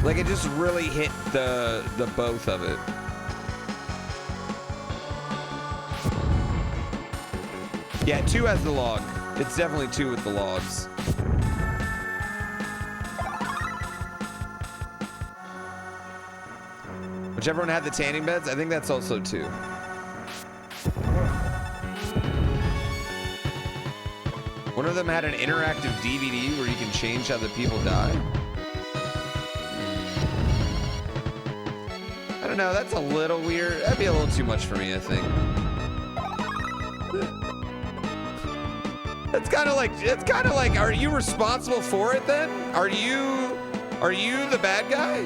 Like it just really hit the both of it. Yeah, 2 has the log. It's definitely 2 with the logs. Whichever one had the tanning beds, I think that's also 2. One of them had an interactive DVD where you can change how the people die. I don't know, that's a little weird. That'd be a little too much for me, I think. It's kind of like, are you responsible for it then? Are you the bad guy?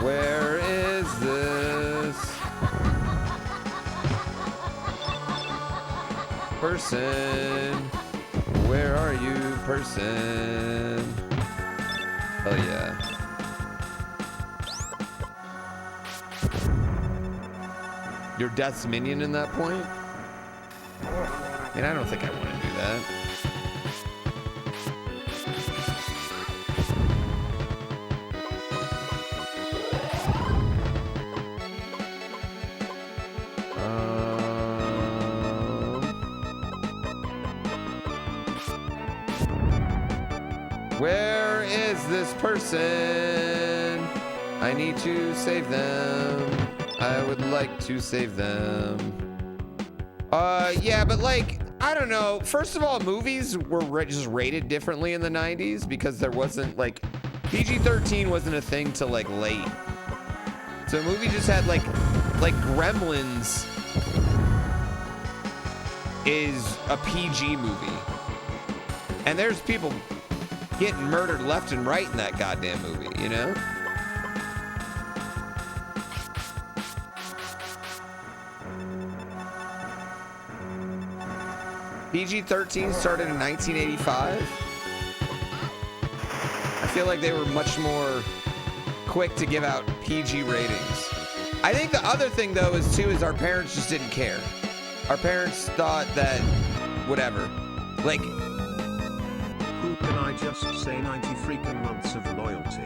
Where is this person? Where are you, person? Oh yeah. Your death's minion in that point? And I don't think I want to do that. Where is this person? I need to save them. I would like to save them. Yeah, but like, I don't know. First of all, movies were just rated differently in the 90s because there wasn't like, PG-13 wasn't a thing till like late. So a movie just had like Gremlins is a PG movie. And there's people getting murdered left and right in that goddamn movie, you know? PG-13 started in 1985. I feel like they were much more quick to give out PG ratings. I think the other thing though is our parents just didn't care. Our parents thought that whatever. Like, who can I just say 90 freaking months of loyalty.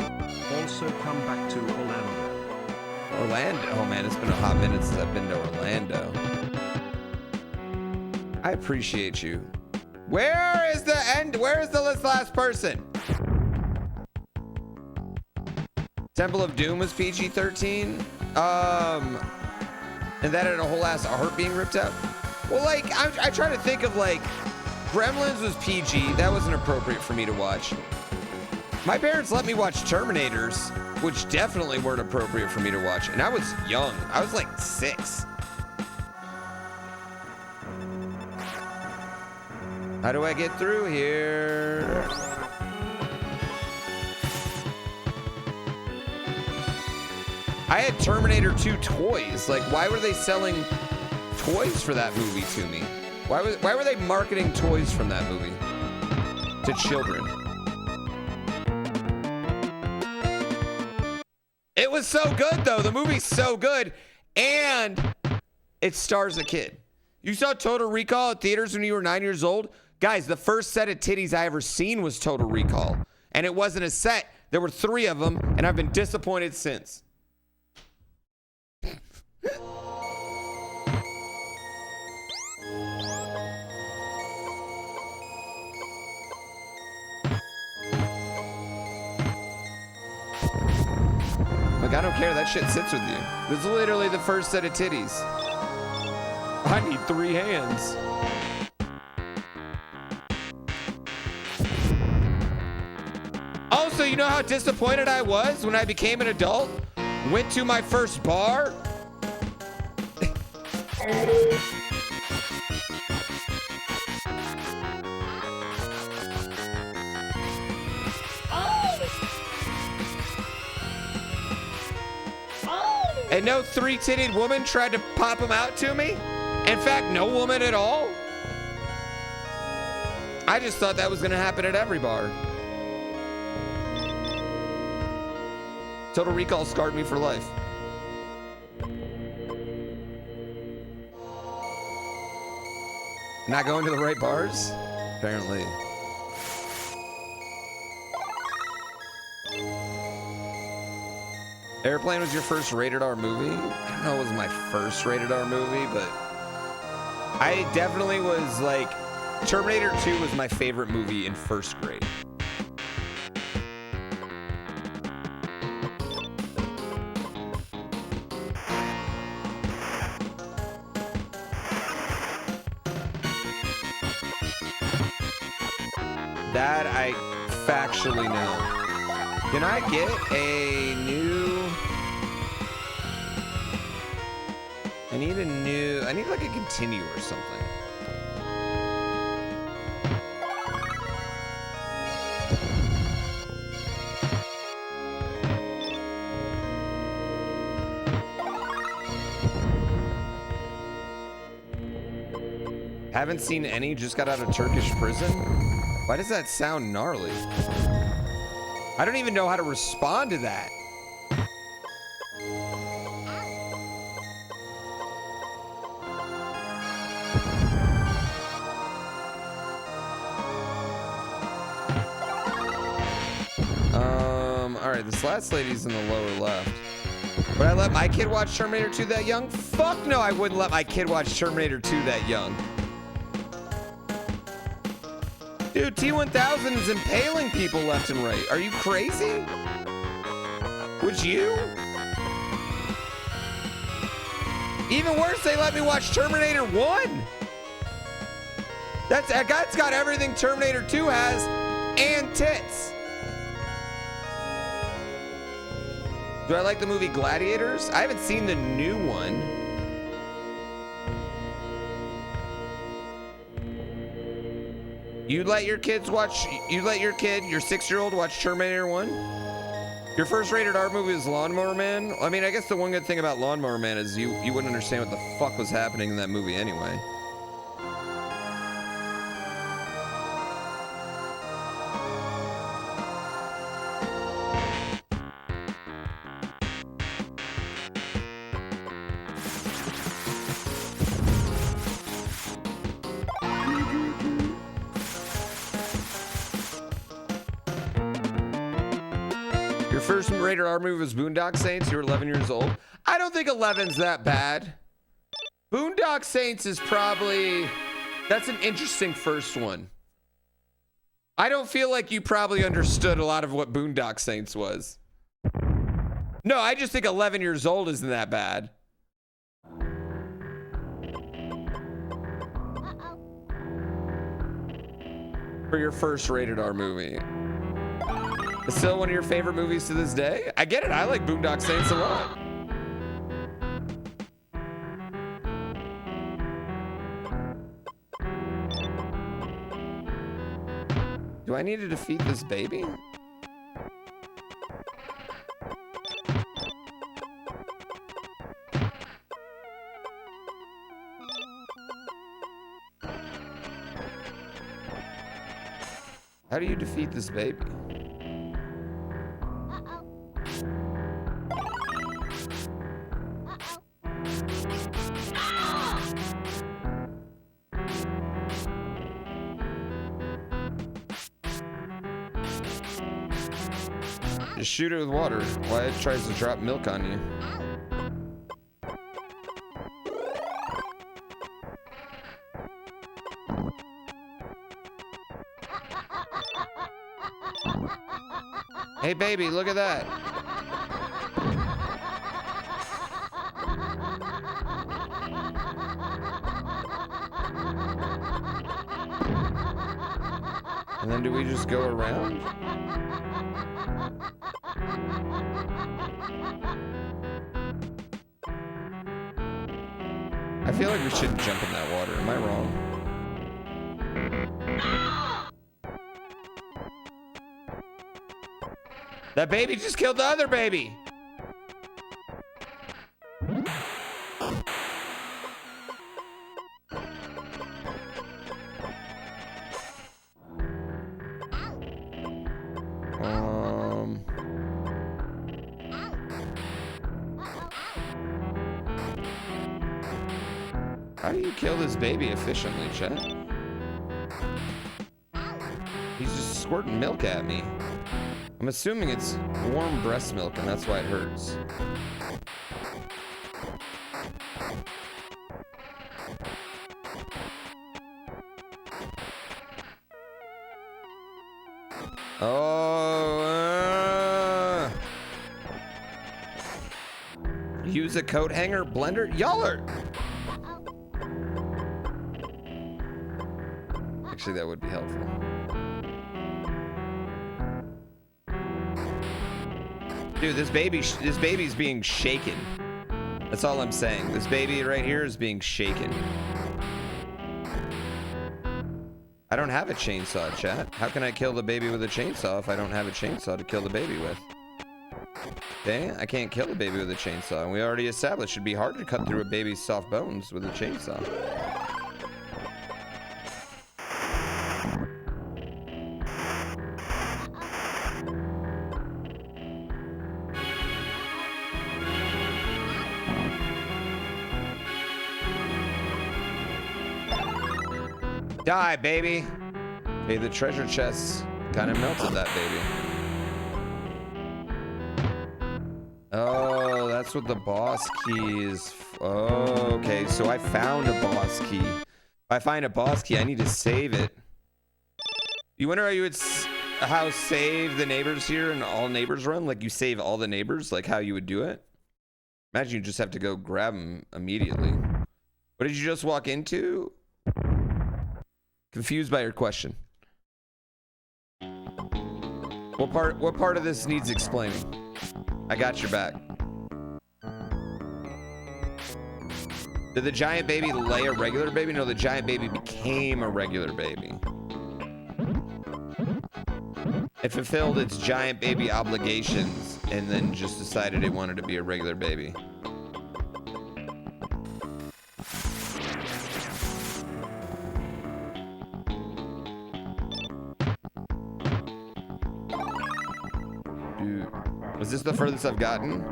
Also come back to Orlando. Orlando? Oh man, it's been a hot minute since I've been to Orlando. I appreciate you. Where is the end? Where is the last person? Temple of Doom was PG-13. And that had a whole ass art being ripped out. Well, like, I try to think of like, Gremlins was PG. That wasn't appropriate for me to watch. My parents let me watch Terminators, which definitely weren't appropriate for me to watch. And I was young. I was like 6. How do I get through here? I had Terminator 2 toys. Like, why were they selling toys for that movie to me? Why were they marketing toys from that movie to children? It was so good, though. The movie's so good, and it stars a kid. You saw Total Recall at theaters when you were 9 years old? Guys, the first set of titties I ever seen was Total Recall. And it wasn't a set. There were 3 of them, and I've been disappointed since. Like, I don't care. That shit sits with you. This is literally the first set of titties. I need 3 hands. Also, you know how disappointed I was when I became an adult? Went to my first bar. And no 3-titted woman tried to pop them out to me? In fact, no woman at all? I just thought that was gonna happen at every bar. Total Recall scarred me for life. Not going to the right bars? Apparently. Airplane was your first rated R movie? I don't know if it was my first rated R movie, but I definitely was like, Terminator 2 was my favorite movie in first grade. That I factually know. Can I get a new... I need like a continue or something. Haven't seen any, just got out of Turkish prison. Why does that sound gnarly? I don't even know how to respond to that. All right, this last lady's in the lower left. Would I let my kid watch Terminator 2 that young? Fuck no, I wouldn't let my kid watch Terminator 2 that young. Dude, T-1000 is impaling people left and right. Are you crazy? Would you? Even worse, they let me watch Terminator 1. That's got everything Terminator 2 has and tits. Do I like the movie Gladiators? I haven't seen the new one. You let your kid, your 6-year-old watch Terminator 1? Your first rated R movie was Lawnmower Man? I mean, I guess the one good thing about Lawnmower Man is you wouldn't understand what the fuck was happening in that movie anyway. First rated R movie was Boondock Saints. You were 11 years old. I don't think 11's that bad. Boondock Saints is probably... That's an interesting first one. I don't feel like you probably understood a lot of what Boondock Saints was. No, I just think 11 years old isn't that bad. For your first rated R movie. It's still one of your favorite movies to this day? I get it. I like Boondock Saints a lot. Do I need to defeat this baby? How do you defeat this baby? Just shoot it with water. Why it tries to drop milk on you. Hey baby, look at that. And then do we just go around? I feel like we shouldn't jump in that water. Am I wrong? That baby just killed the other baby. How do you kill this baby efficiently, chat? He's just squirting milk at me. I'm assuming it's warm breast milk and that's why it hurts. Oh, use a coat hanger blender. Y'all are. Actually, that would be helpful. Dude, this baby's being shaken. That's all I'm saying. This baby right here is being shaken. I don't have a chainsaw, chat. How can I kill the baby with a chainsaw if I don't have a chainsaw to kill the baby with? Okay, I can't kill the baby with a chainsaw. And we already established it'd be hard to cut through a baby's soft bones with a chainsaw. Die, baby. Okay, the treasure chest kind of melted that baby. Oh, that's what the boss key is. Oh, okay, so I found a boss key. If I find a boss key, I need to save it. You wonder how you would how save the neighbors here and all neighbors run? Like you save all the neighbors, like how you would do it? Imagine you just have to go grab them immediately. What did you just walk into? Confused by your question. What part of this needs explaining? I got your back. Did the giant baby lay a regular baby? No, the giant baby became a regular baby. It fulfilled its giant baby obligations and then just decided it wanted to be a regular baby. Is this the furthest I've gotten?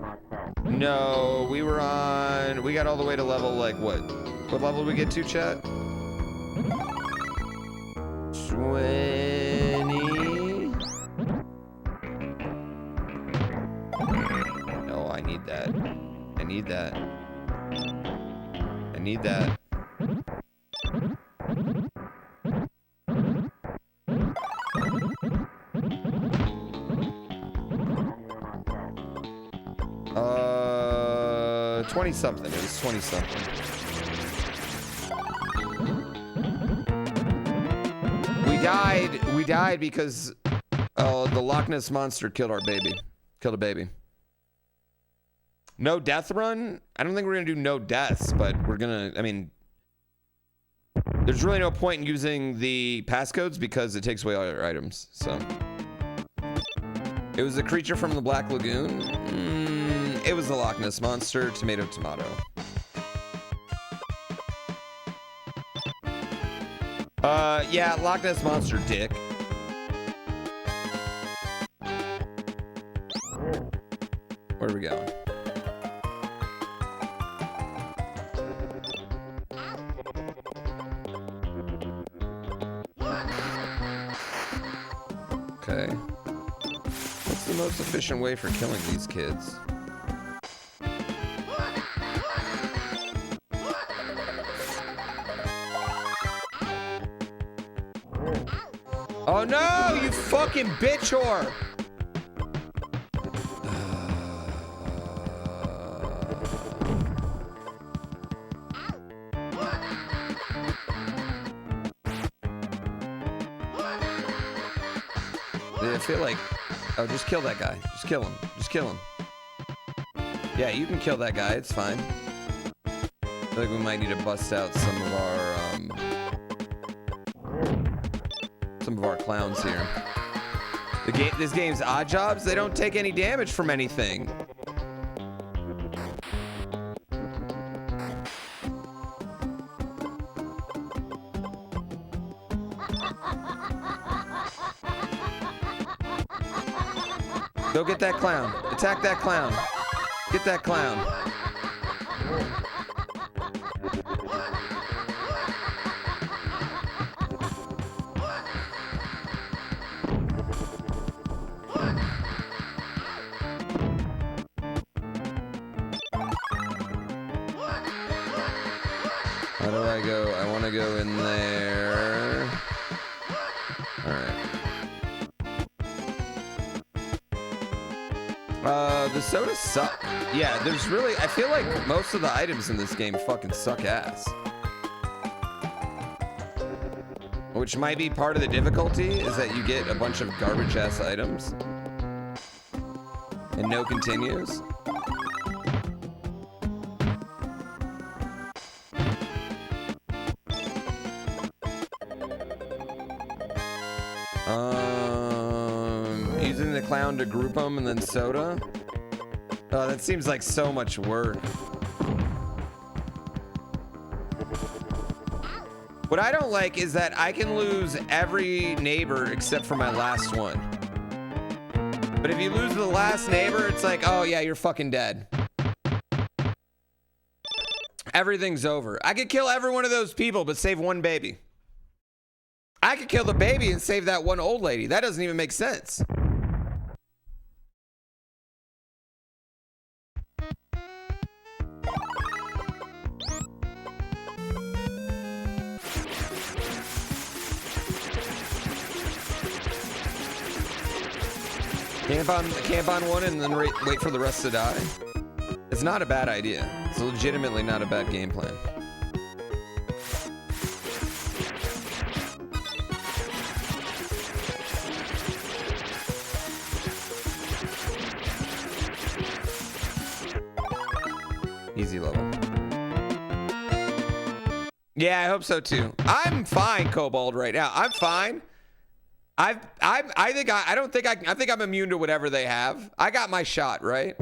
No, we got all the way to level, like, what? What level did we get to, chat? 20? No, I need that. I need that. I need that. Uh, 20 something. It was 20 something. We died because the Loch Ness monster killed our baby. Killed a baby. No death run? I don't think we're gonna do no deaths, but we're gonna, I mean, there's really no point in using the passcodes because it takes away all your items, so. It was a creature from the Black Lagoon. It was the Loch Ness monster. Tomato, tomato. Yeah, Loch Ness monster, dick. Where are we going? Okay. What's the most efficient way for killing these kids? Oh no, you fucking bitch whore! I feel like, oh, just kill that guy. Just kill him. Just kill him. Yeah, you can kill that guy. It's fine. I feel like we might need to bust out some of our clowns here. This game's odd jobs. They don't take any damage from anything. Go get that clown. Attack that clown. Get that clown. How do I go? I want to go in there. All right. The sodas suck. Yeah, there's really, I feel like most of the items in this game fucking suck ass. Which might be part of the difficulty, is that you get a bunch of garbage ass items. And no continues. Using the clown to group them and then soda. Oh, that seems like so much work. What I don't like is that I can lose every neighbor except for my last one. But if you lose the last neighbor, it's like, oh yeah, you're fucking dead. Everything's over. I could kill every one of those people, but save one baby. I could kill the baby and save that one old lady. That doesn't even make sense. Camp on one and then wait for the rest to die. It's not a bad idea. It's legitimately not a bad game plan. Easy level. Yeah, I hope so too. I'm fine, Kobold, right now. I'm fine. I think I'm immune to whatever they have. I got my shot, right?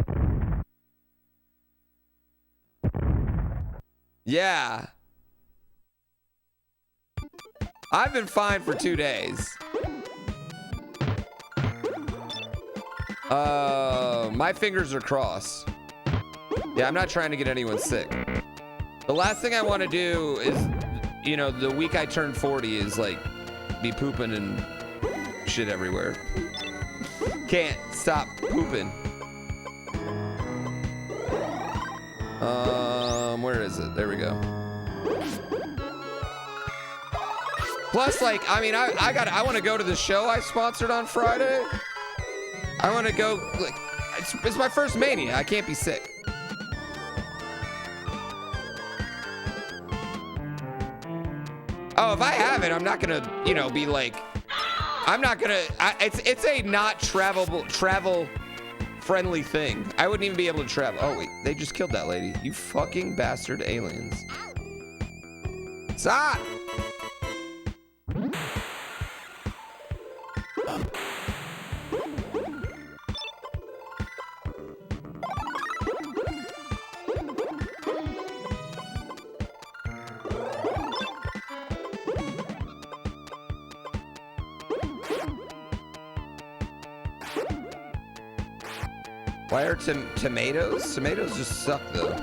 Yeah. I've been fine for 2 days. My fingers are crossed. Yeah, I'm not trying to get anyone sick. The last thing I want to do is, you know, the week I turn 40 is like be pooping and shit everywhere. Can't stop pooping. Where is it? There we go. Plus, like, I mean, I want to go to the show I sponsored on Friday. I want to go, like, it's my first Mania. I can't be sick. Oh, if I have it, I'm not gonna, you know, be like, I'm not gonna, it's a not travel friendly thing. I wouldn't even be able to travel. Oh wait, they just killed that lady. You fucking bastard aliens. Stop! Why are tomatoes? Tomatoes just suck though.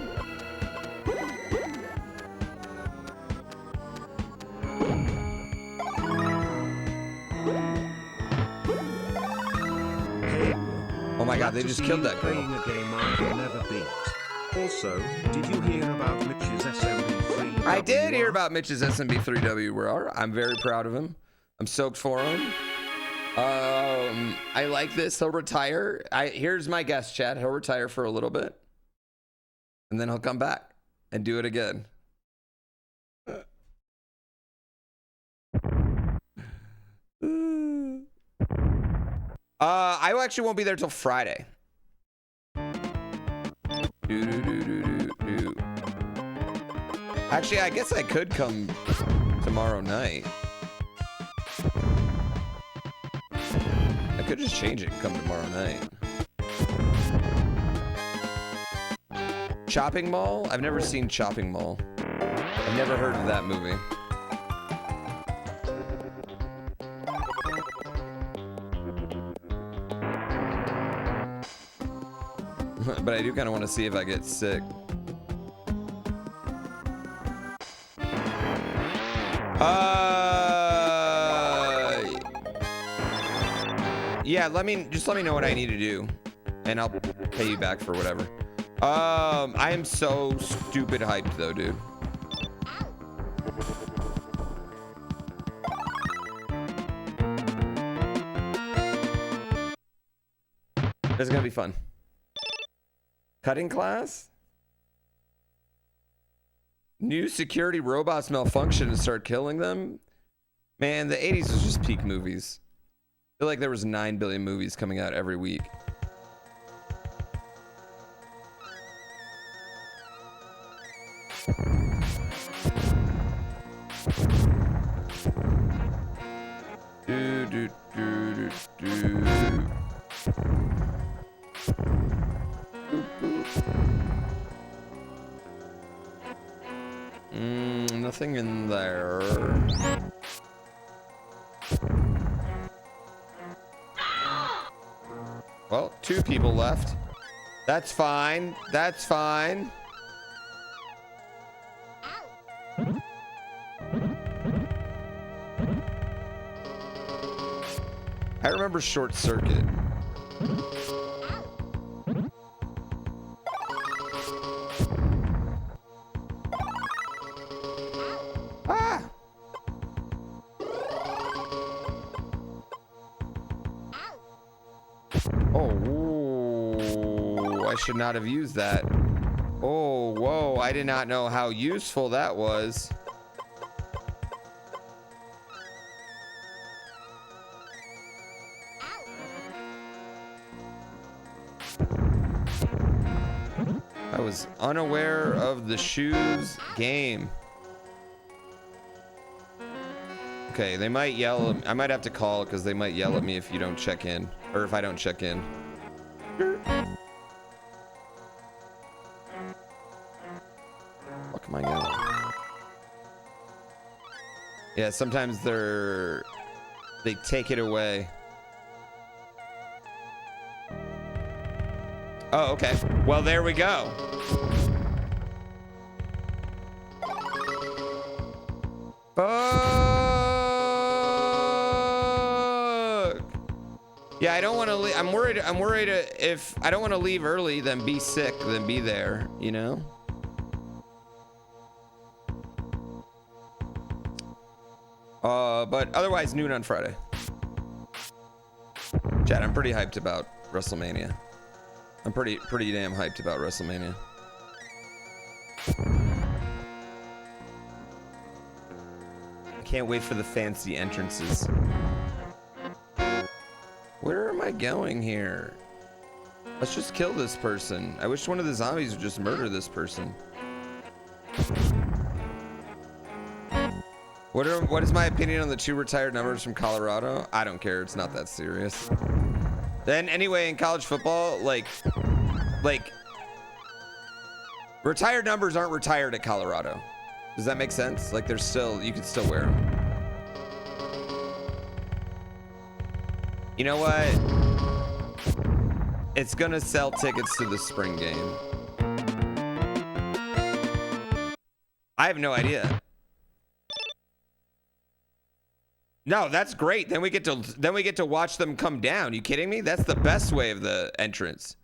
Oh my god, they just killed that girl. Playing a game I can never beat. Also, did you hear about Mitch's SMB3W? I did hear about Mitch's SMB3W. I'm very proud of him. I'm stoked for him. I like this. He'll retire. Here's my guess, Chad. He'll retire for a little bit, and then he'll come back and do it again. I actually won't be there till Friday. Actually, I guess I could come tomorrow night. I could just change it and come tomorrow night. Chopping Mall? I've never seen Chopping Mall. I've never heard of that movie. But I do kind of want to see if I get sick. Yeah, let me know what I need to do, and I'll pay you back for whatever. I am so stupid hyped though, dude. It's gonna be fun. Cutting class? New security robots malfunction and start killing them? Man, the 80s was just peak movies. I feel like there was 9 billion movies coming out every week. Do, do, do, do, do. Boop, boop. Nothing in there. Well, 2 people left. That's fine. That's fine. I remember Short Circuit. Ah! Oh, ooh, I should not have used that. Oh, whoa, I did not know how useful that was. I was unaware of the shoes game. Okay, they might yell. I might have to call because they might yell at me if you don't check in, or if I don't check in. Fuck am I yelling? Yeah, sometimes they take it away. Oh, okay. Well, there we go. Fuck. Yeah, I don't want to leave. I'm worried if I don't want to leave early, then be sick, then be there, you know? But otherwise noon on Friday. Chat, I'm pretty hyped about WrestleMania. I'm pretty damn hyped about WrestleMania. I can't wait for the fancy entrances. Where am I going here? Let's just kill this person. I wish one of the zombies would just murder this person. What is my opinion on the 2 retired numbers from Colorado? I don't care. It's not that serious. Then anyway, in college football, like retired numbers aren't retired at Colorado. Does that make sense? Like you can still wear them. You know what? It's gonna sell tickets to the spring game. I have no idea. No, that's great. Then we get to watch them come down. You kidding me? That's the best way of the entrance.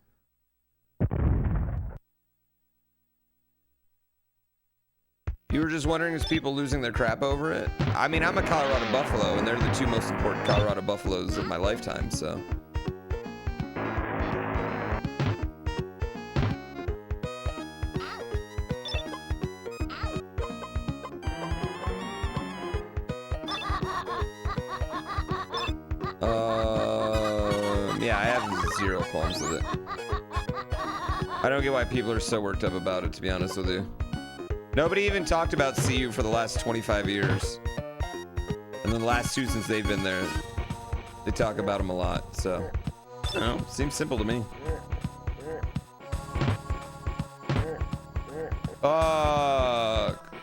You were just wondering, is people losing their crap over it? I mean, I'm a Colorado Buffalo, and they're the 2 most important Colorado Buffaloes of my lifetime, so. Yeah, I have 0 qualms with it. I don't get why people are so worked up about it, to be honest with you. Nobody even talked about CU for the last 25 years. And the last 2 since they've been there, they talk about them a lot, so. I don't know, seems simple to me. Fuck.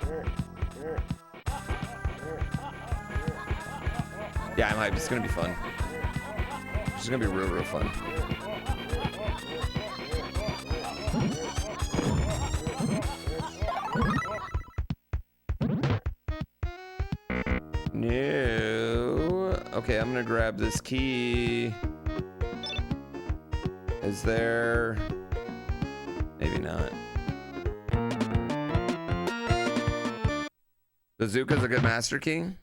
Yeah, I'm hyped. It's gonna be fun. It's gonna be real fun. No. Okay, I'm gonna grab this key. Is there? Maybe not. Bazooka's a good master key?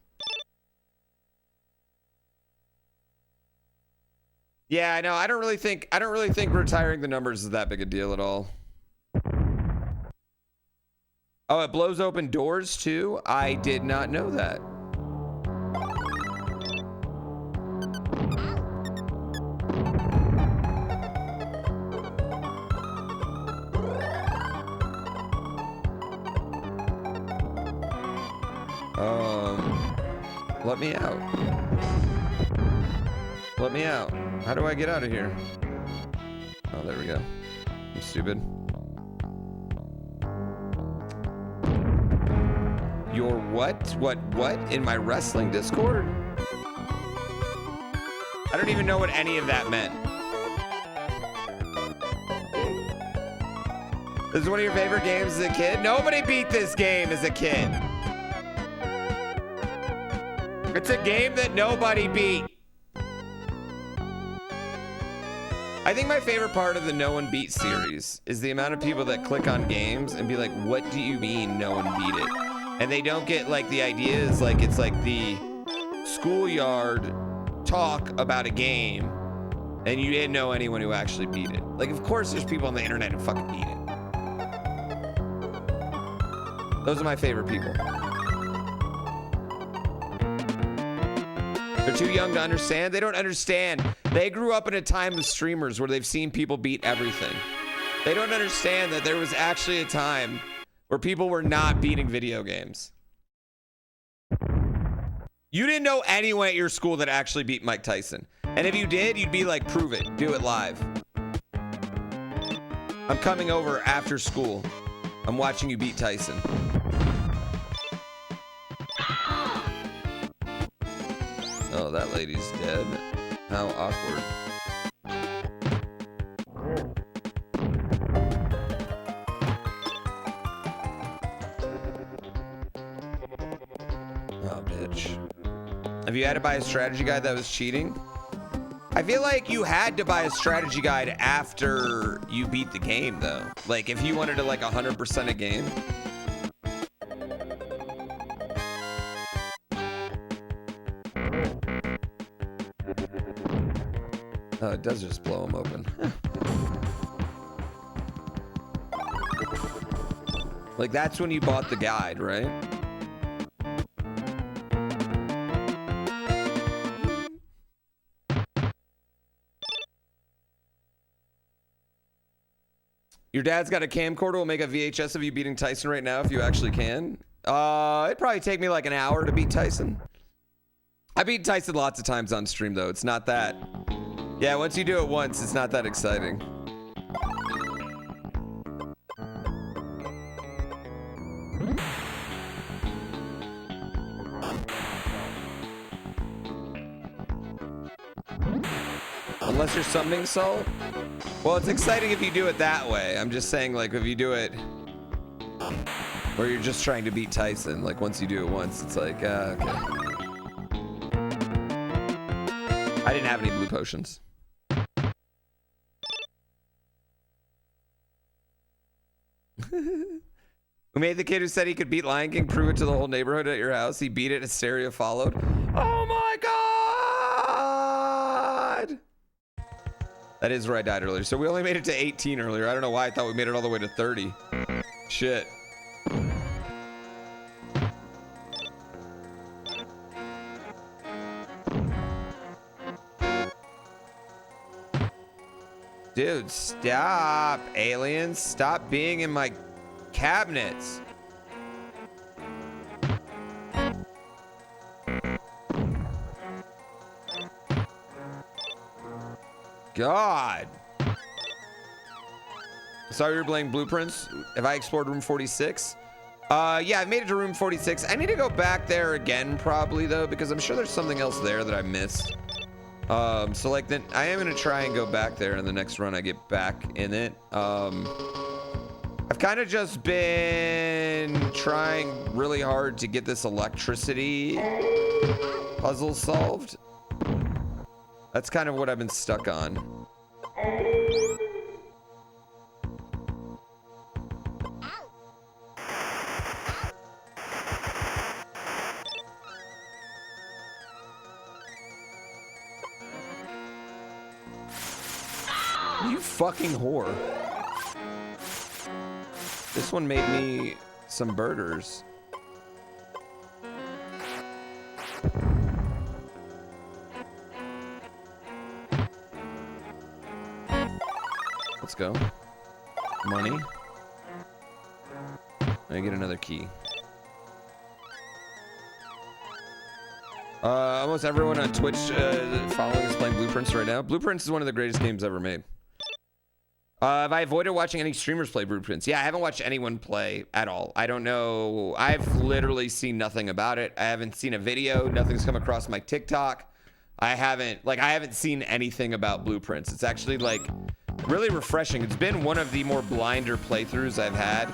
Yeah, I know. I don't really think retiring the numbers is that big a deal at all. Oh, it blows open doors too? I did not know that. Let me out. Let me out. How do I get out of here? Oh, there we go. I'm stupid. Your what? What? In my wrestling Discord? I don't even know what any of that meant. This is one of your favorite games as a kid? Nobody beat this game as a kid. It's a game that nobody beat. I think my favorite part of the No One Beat series is the amount of people that click on games and be like, what do you mean no one beat it? And they don't get like the ideas, like it's like the schoolyard talk about a game and you didn't know anyone who actually beat it. Like, of course there's people on the internet who fucking beat it. Those are my favorite people. They're too young to understand. They don't understand. They grew up in a time of streamers where they've seen people beat everything. They don't understand that there was actually a time where people were not beating video games. You didn't know anyone at your school that actually beat Mike Tyson. And if you did, you'd be like, prove it. Do it live. I'm coming over after school. I'm watching you beat Tyson. Oh, that lady's dead. How awkward. Oh, bitch. Have you had to buy a strategy guide that was cheating? I feel like you had to buy a strategy guide after you beat the game, though. Like, if you wanted to, like, 100% a game. Oh, it does just blow them open. Like, that's when you bought the guide, right? Your dad's got a camcorder. We'll make a VHS of you beating Tyson right now if you actually can. It'd probably take me like an hour to beat Tyson. I beat Tyson lots of times on stream, though. It's not that... Yeah, once you do it once, it's not that exciting. Unless you're summoning Soul? Well, it's exciting if you do it that way. I'm just saying, like, if you do it where you're just trying to beat Tyson, like, once you do it once, it's like, okay. I didn't have any blue potions. Who made the kid who said he could beat Lion King prove it to the whole neighborhood at your house? He beat it, hysteria followed. Oh my god! That is where I died earlier. So we only made it to 18 earlier. I don't know why I thought we made it all the way to 30. Shit. Dude, stop, aliens. Stop being in my cabinets. God. Sorry, you're playing blueprints. Have I explored room 46? Yeah, I made it to room 46. I need to go back there again, probably, though, because I'm sure there's something else there that I missed. So like then I am gonna try and go back there in the next run I get back in it. I've kind of just been trying really hard to get this electricity puzzle solved. That's kind of what I've been stuck on. you fucking whore. This one made me some birders. Let's go. Money. I get another key. Almost everyone on Twitch following is playing Blueprints right now. Blueprints is one of the greatest games ever made. Have I avoided watching any streamers play Blueprints? Yeah, I haven't watched anyone play at all. I don't know. I've literally seen nothing about it. I haven't seen a video. Nothing's come across my TikTok. I haven't seen anything about Blueprints. It's actually like really refreshing. It's been one of the more blinder playthroughs I've had.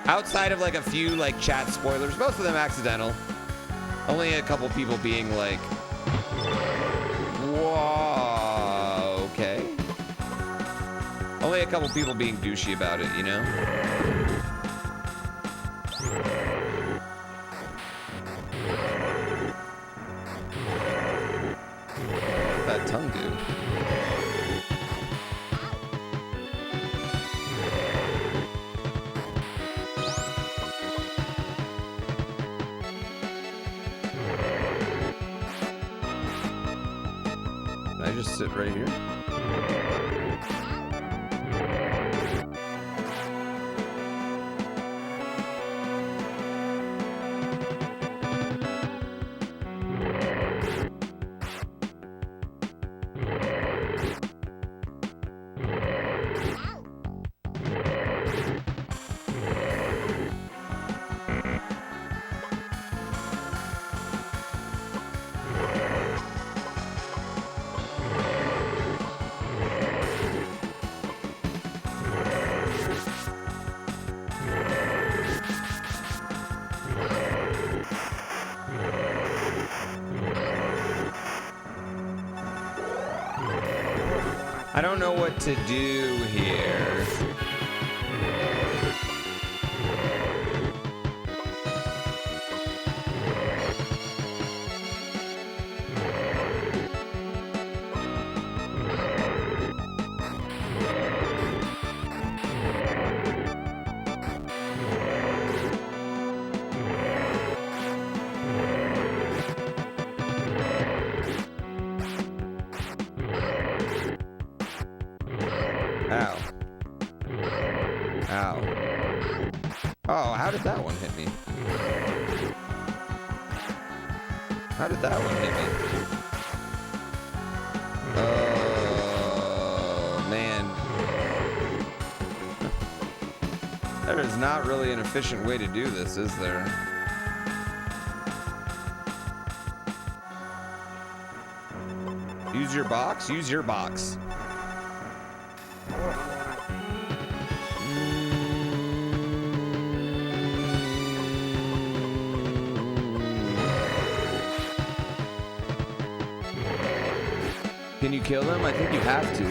Outside of like a few like chat spoilers, most of them accidental. Only a couple people being like, whoa, okay. Only a couple people being douchey about it, you know? That tongue do? Can I just sit right here? I don't know what to do here. Ow. Ow. Oh, how did that one hit me? How did that one hit me? Oh, man. There is not really an efficient way to do this, is there? Use your box? Use your box. Can you kill them? I think you have to,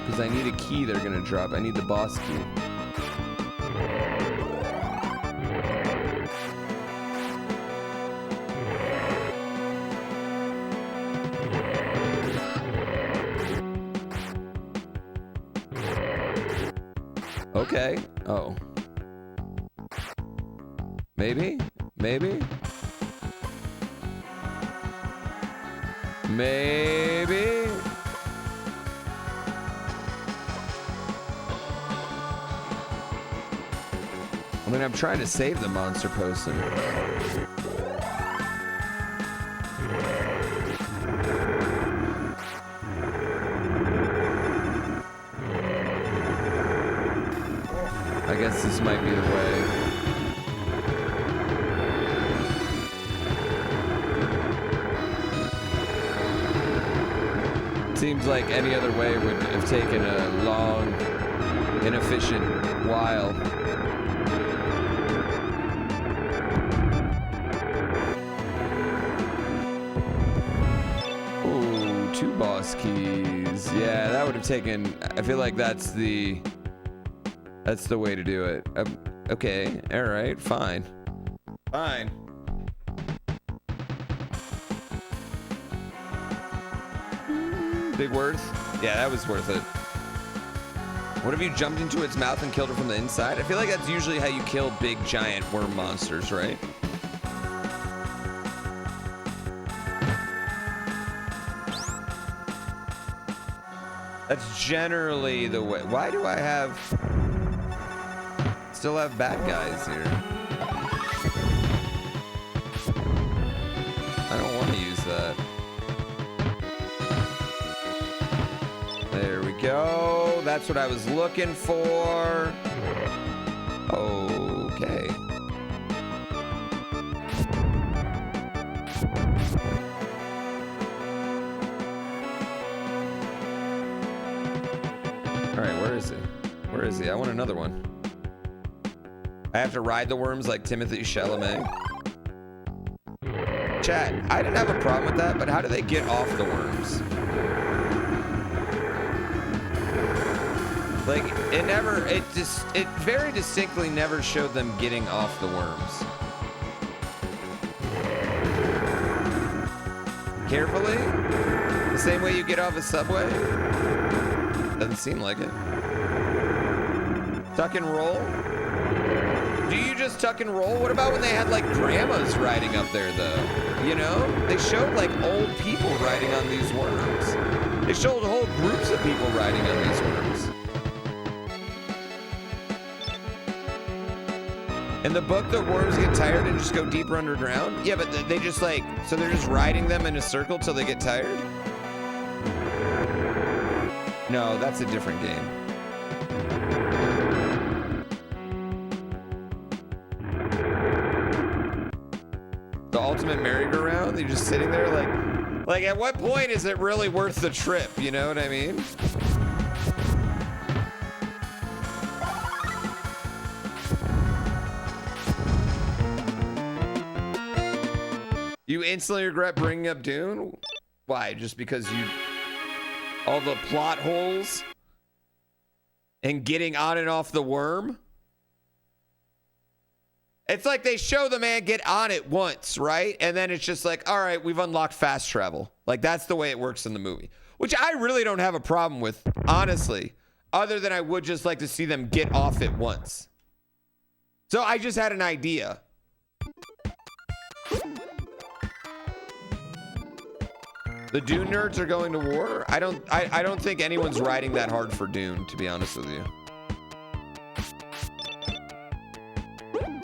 because I need a key they're gonna drop. I need the boss key. Okay. Oh. Maybe? Maybe? Maybe? I mean, I'm trying to save the monster person. I guess this might be the way. Seems like any other way would have taken a long, inefficient while. Ooh, 2 boss keys. Yeah, that would have taken. I feel like that's the way to do it. Okay, all right, fine. Fine. Big words? Yeah, that was worth it. What if you jumped into its mouth and killed it from the inside? I feel like that's usually how you kill big giant worm monsters, right? That's generally the way. Why do I still have bad guys here? I don't want to use that. There we go. That's what I was looking for. Okay. All right, where is he? Where is he? I want another one. I have to ride the worms like Timothy Chalamet. Chat, I didn't have a problem with that, but how do they get off the worms? Like, it very distinctly never showed them getting off the worms. Carefully? The same way you get off a subway? Doesn't seem like it. Tuck and roll? Do you just tuck and roll? What about when they had like grandmas riding up there though? You know? They showed like old people riding on these worms. They showed whole groups of people riding on these worms. In the book, the worms get tired and just go deeper underground? Yeah, but they just like, so they're just riding them in a circle till they get tired? No, that's a different game. The ultimate merry-go-round? You're just sitting there like at what point is it really worth the trip? You know what I mean? You instantly regret bringing up Dune? Why? Just because all the plot holes and getting on and off the worm? It's like they show the man get on it once, right? And then it's just like, all right, we've unlocked fast travel. Like, that's the way it works in the movie. Which I really don't have a problem with, honestly. Other than I would just like to see them get off it once. So I just had an idea. The Dune nerds are going to war? I don't think anyone's riding that hard for Dune, to be honest with you.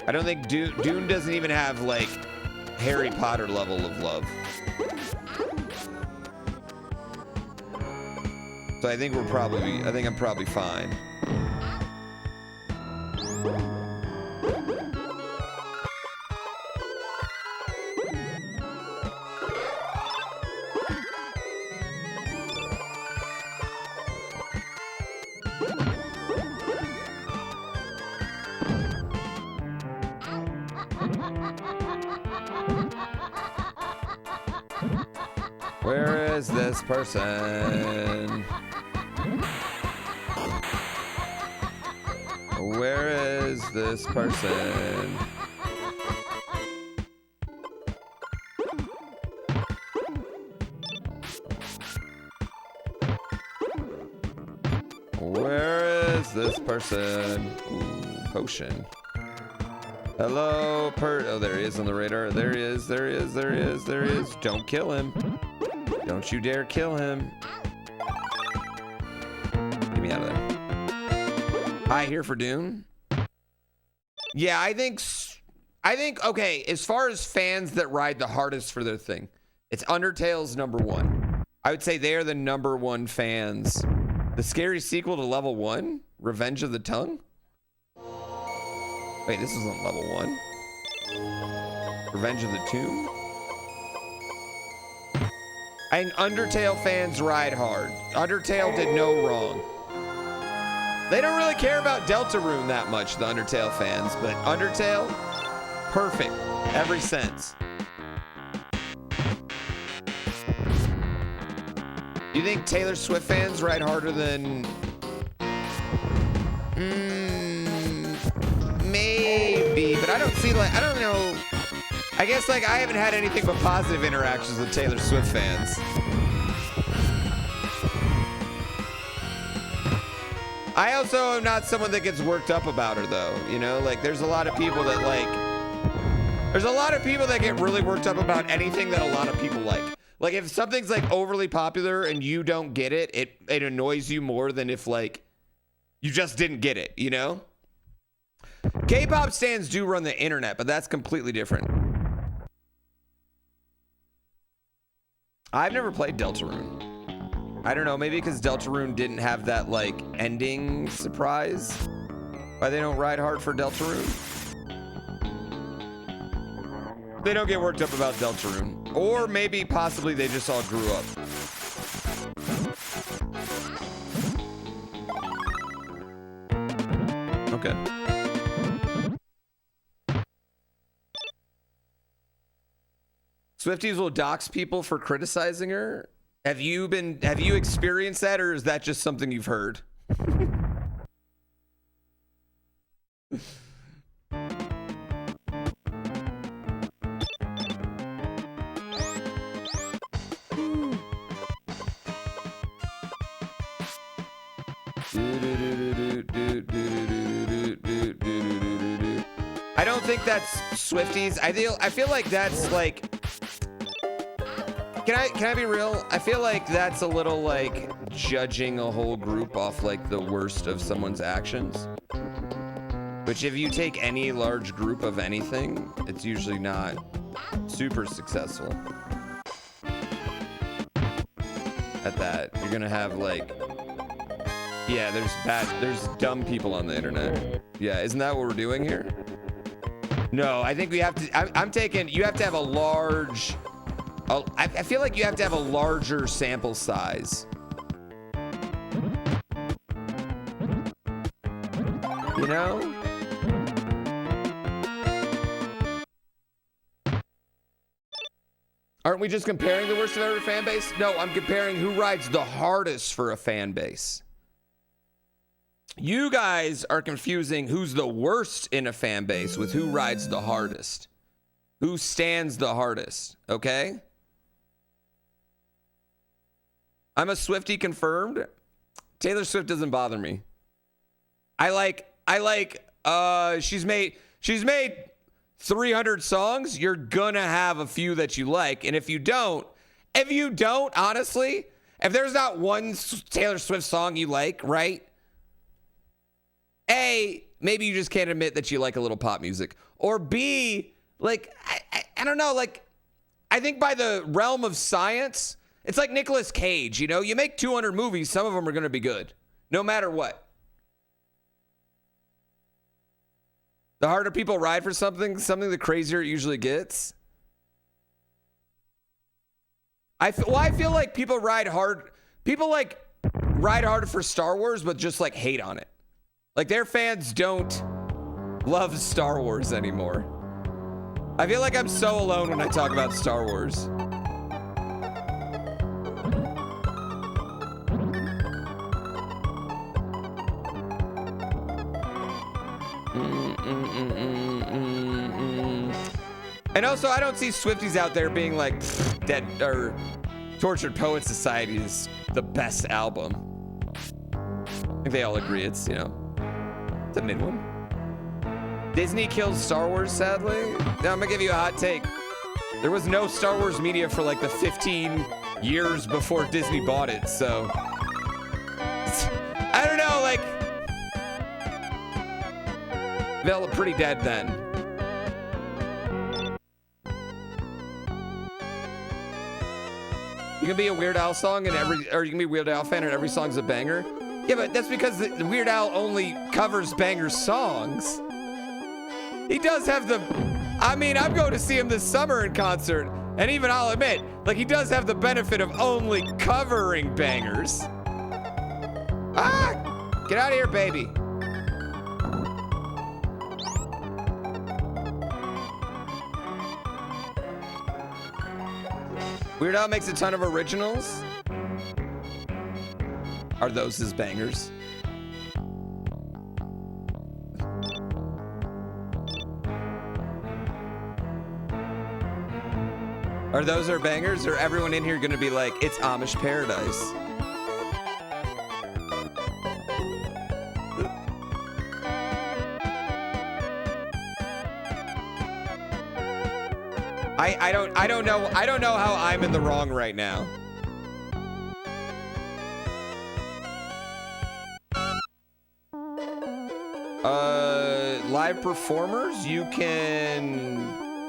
I don't think Dune doesn't even have like Harry Potter level of love. So I think I'm probably fine. Where is this person? Where is this person? Where is this person? Ooh, potion. Hello, oh, there he is on the radar. There he is, there he is, there he is, there he is. Don't kill him. Don't you dare kill him. Get me out of there. Hi, here for Dune. Yeah, I think, okay, as far as fans that ride the hardest for their thing, it's Undertale's #1. I would say they're the #1 fans. The scary sequel to level 1, Revenge of the Tongue. Wait, this isn't level 1. Revenge of the Tomb. I think Undertale fans ride hard. Undertale did no wrong. They don't really care about Deltarune that much, the Undertale fans, but Undertale, perfect, every sense. You think Taylor Swift fans ride harder than... maybe, but I don't see, like, I don't know. I guess, like, I haven't had anything but positive interactions with Taylor Swift fans. I also am not someone that gets worked up about her, though. You know, like, there's a lot of people that, like... There's a lot of people that get really worked up about anything that a lot of people like. Like, if something's, like, overly popular and you don't get it, it annoys you more than if, like, you just didn't get it, you know? K-pop stans do run the internet, but that's completely different. I've never played Deltarune. I don't know, maybe because Deltarune didn't have that, like, ending surprise. Why they don't ride hard for Deltarune? They don't get worked up about Deltarune. Or maybe possibly they just all grew up. Okay. Swifties will dox people for criticizing her. Have you experienced that, or is that just something you've heard? I don't think that's Swifties. I feel like that's like, can I be real? I feel like that's a little like judging a whole group off like the worst of someone's actions. Which if you take any large group of anything, it's usually not super successful. At that, you're gonna have like, yeah, there's dumb people on the internet. Yeah, isn't that what we're doing here? No, I think we have to, I'm taking, you have to have a large, I feel like you have to have a larger sample size. You know? Aren't we just comparing the worst of every fan base? No, I'm comparing who rides the hardest for a fan base. You guys are confusing who's the worst in a fan base with who rides the hardest. Who stands the hardest, okay? I'm a Swiftie confirmed. Taylor Swift doesn't bother me. She's made 300 songs. You're gonna have a few that you like. And if you don't, honestly, if there's not one Taylor Swift song you like, right? A, maybe you just can't admit that you like a little pop music. Or B, like, I don't know, like, I think by the realm of science, it's like Nicolas Cage, you know? You make 200 movies, some of them are going to be good, no matter what. The harder people ride for something the crazier it usually gets. I feel like people ride hard for Star Wars, but just like hate on it. Like their fans don't love Star Wars anymore. I feel like I'm so alone when I talk about Star Wars. And also, I don't see Swifties out there being like, Dead or Tortured Poet Society is the best album. I think they all agree it's, you know, it's a mid one. Disney kills Star Wars, sadly. Now, I'm gonna give you a hot take. There was no Star Wars media for like the 15 years before Disney bought it, so. I don't know, like. They look pretty dead then. You can be a Weird Al song and or you can be a Weird Al fan and every song's a banger. Yeah, but that's because the Weird Al only covers banger songs. He does have the, I mean, I'm going to see him this summer in concert, and even I'll admit, like he does have the benefit of only covering bangers. Ah, get out of here, baby. Weird Al makes a ton of originals. Are those his bangers? Are those our bangers, or everyone in here gonna be like, it's Amish paradise? I don't know how I'm in the wrong right now. Live performers, you can,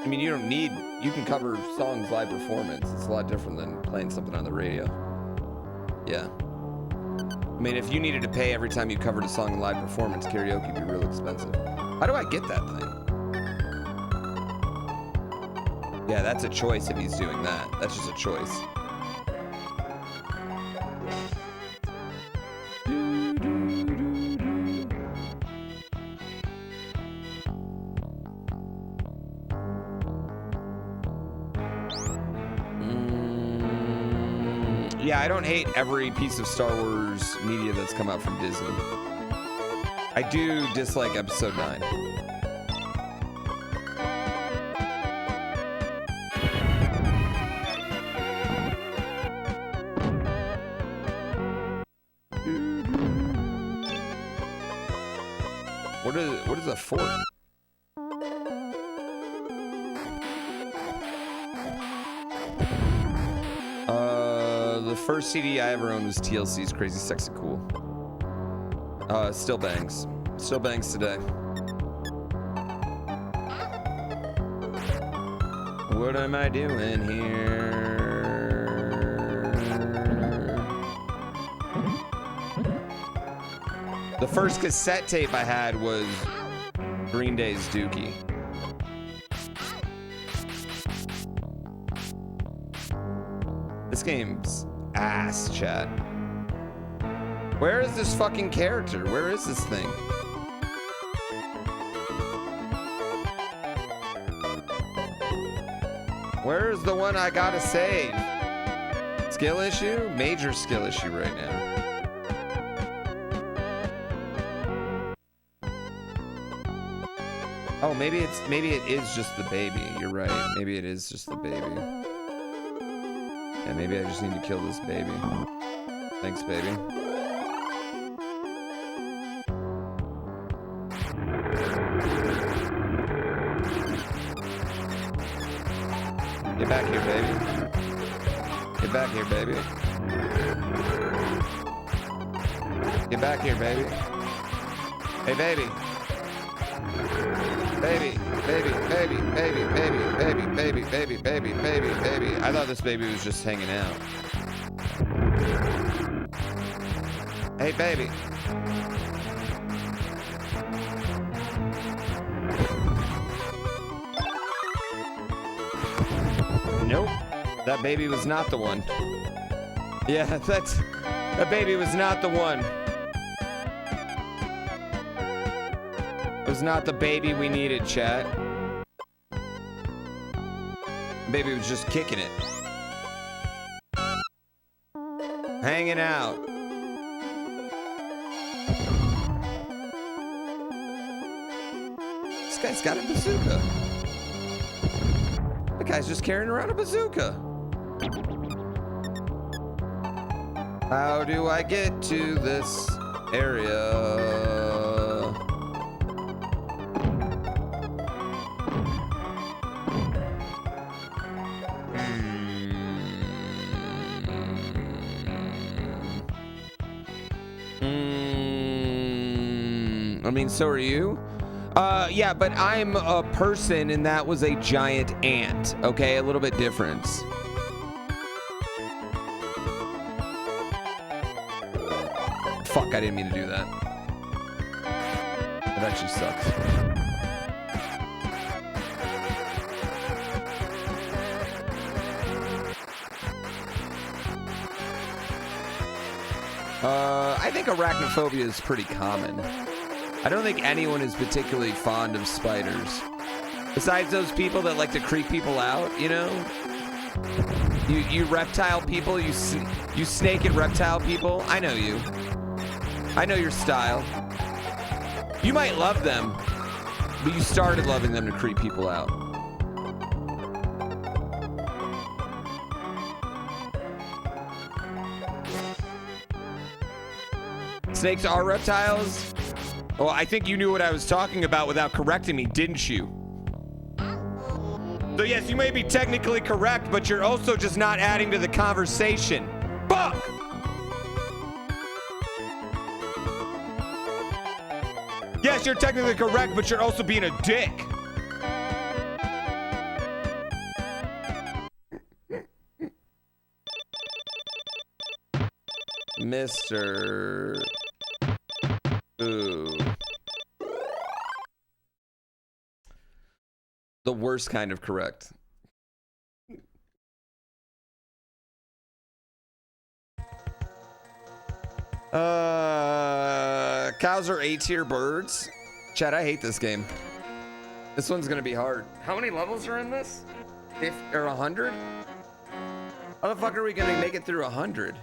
I mean, you can cover songs live performance. It's a lot different than playing something on the radio. Yeah. I mean, if you needed to pay every time you covered a song in live performance, karaoke would be real expensive. How do I get that thing? Yeah, that's a choice if he's doing that. That's just a choice. Yeah, I don't hate every piece of Star Wars media that's come out from Disney. I do dislike Episode 9. What is a fork? The first CD I ever owned was TLC's Crazy Sexy Cool. Still bangs. Still bangs today. What am I doing here? The first cassette tape I had was Green Day's Dookie. This game's ass, chat. Where is this fucking character? Where is this thing? Where's the one I gotta save? Skill issue? Major skill issue right now. Oh, maybe it is just the baby. You're right. Maybe it is just the baby. Yeah, maybe I just need to kill this baby. Thanks, baby. Get back here, baby. Get back here, baby. Get back here, baby. Hey, baby. Baby, baby, baby, baby, baby, baby, baby, baby, baby, baby, baby. I thought this baby was just hanging out. Hey, baby. Nope. That baby was not the one. Yeah, that baby was not the one. It was not the baby we needed, chat. Baby was just kicking it. Hanging out. This guy's got a bazooka. The guy's just carrying around a bazooka. How do I get to this area? I mean, so are you. Yeah, but I'm a person and that was a giant ant. Okay, a little bit different. Fuck, I didn't mean to do that. That actually sucks. I think arachnophobia is pretty common. I don't think anyone is particularly fond of spiders. Besides those people that like to creep people out, you know? You reptile people, you snake and reptile people, I know you. I know your style. You might love them, but you started loving them to creep people out. Snakes are reptiles? Well, I think you knew what I was talking about without correcting me, didn't you? So yes, you may be technically correct, but you're also just not adding to the conversation. Fuck! Yes, you're technically correct, but you're also being a dick. Mr. Ooh. The worst kind of correct. Cows are A-tier birds. Chad, I hate this game. This one's gonna be hard. How many levels are in this? 50 or 100? How the fuck are we gonna make it through 100?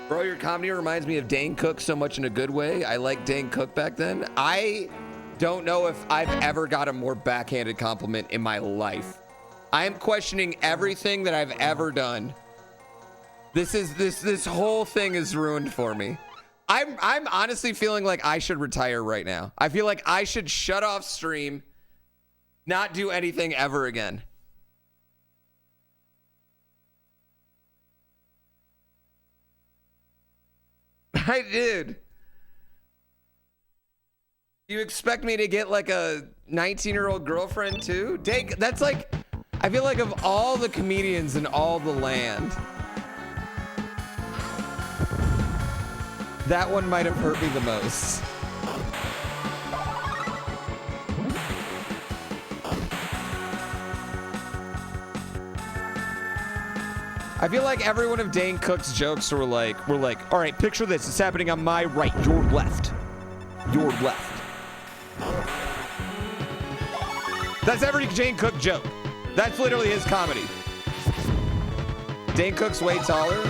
Bro, your comedy reminds me of Dane Cook so much in a good way. I liked Dane Cook back then. I don't know if I've ever got a more backhanded compliment in my life. I am questioning everything that I've ever done. This whole thing is ruined for me. I'm honestly feeling like I should retire right now. I feel like I should shut off stream, not do anything ever again. I did. You expect me to get like a 19-year-old girlfriend too? That's like, I feel like of all the comedians in all the land, that one might have hurt me the most. I feel like every one of Dane Cook's jokes were like, all right, picture this. It's happening on my right, your left. Your left. That's every Dane Cook joke. That's literally his comedy. Dane Cook's way taller.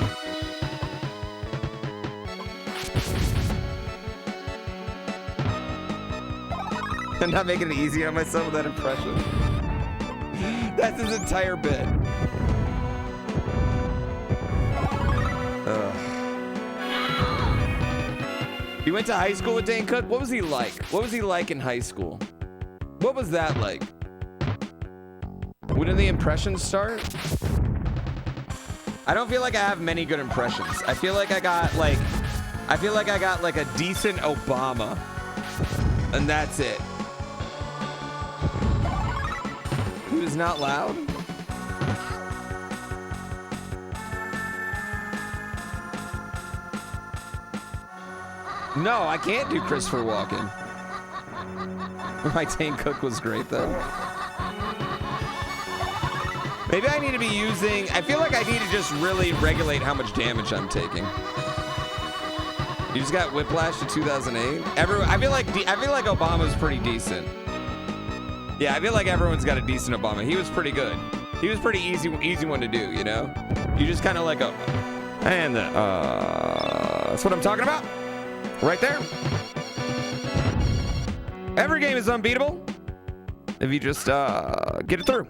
I'm not making it easy on myself with that impression. That's his entire bit. You went to high school with Dane Cook? What was he like? What was he like in high school? What was that like? When did the impressions start? I don't feel like I have many good impressions. I feel like I got like a decent Obama. And that's it. Who's not loud? No, I can't do Christopher Walken. My Dane Cook was great though. Maybe I need to be using, I feel like I need to just really regulate how much damage I'm taking. You just got whiplash in 2008? I feel like Obama's pretty decent. Yeah, I feel like everyone's got a decent Obama. He was pretty good. He was pretty easy one to do, you know? You just kind of like go, and that's what I'm talking about. Right there. Every game is unbeatable if you just get it through.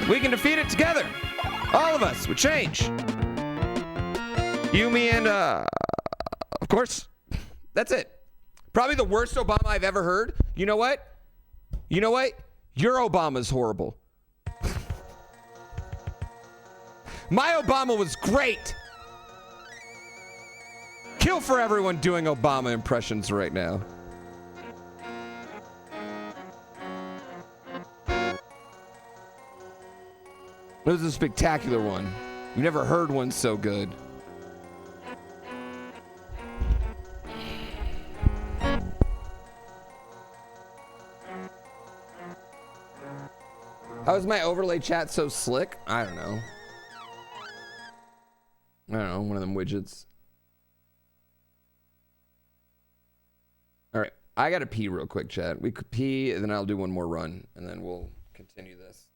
We can defeat it together. All of us with change. You, me, and of course. That's it. Probably the worst Obama I've ever heard. You know what? You know what? Your Obama's horrible. My Obama was great. Kill for everyone doing Obama impressions right now. It was a spectacular one. You've never heard one so good. How is my overlay chat so slick? I don't know. One of them widgets. All right, I gotta pee real quick, chat. We could pee, and then I'll do one more run, and then we'll continue this.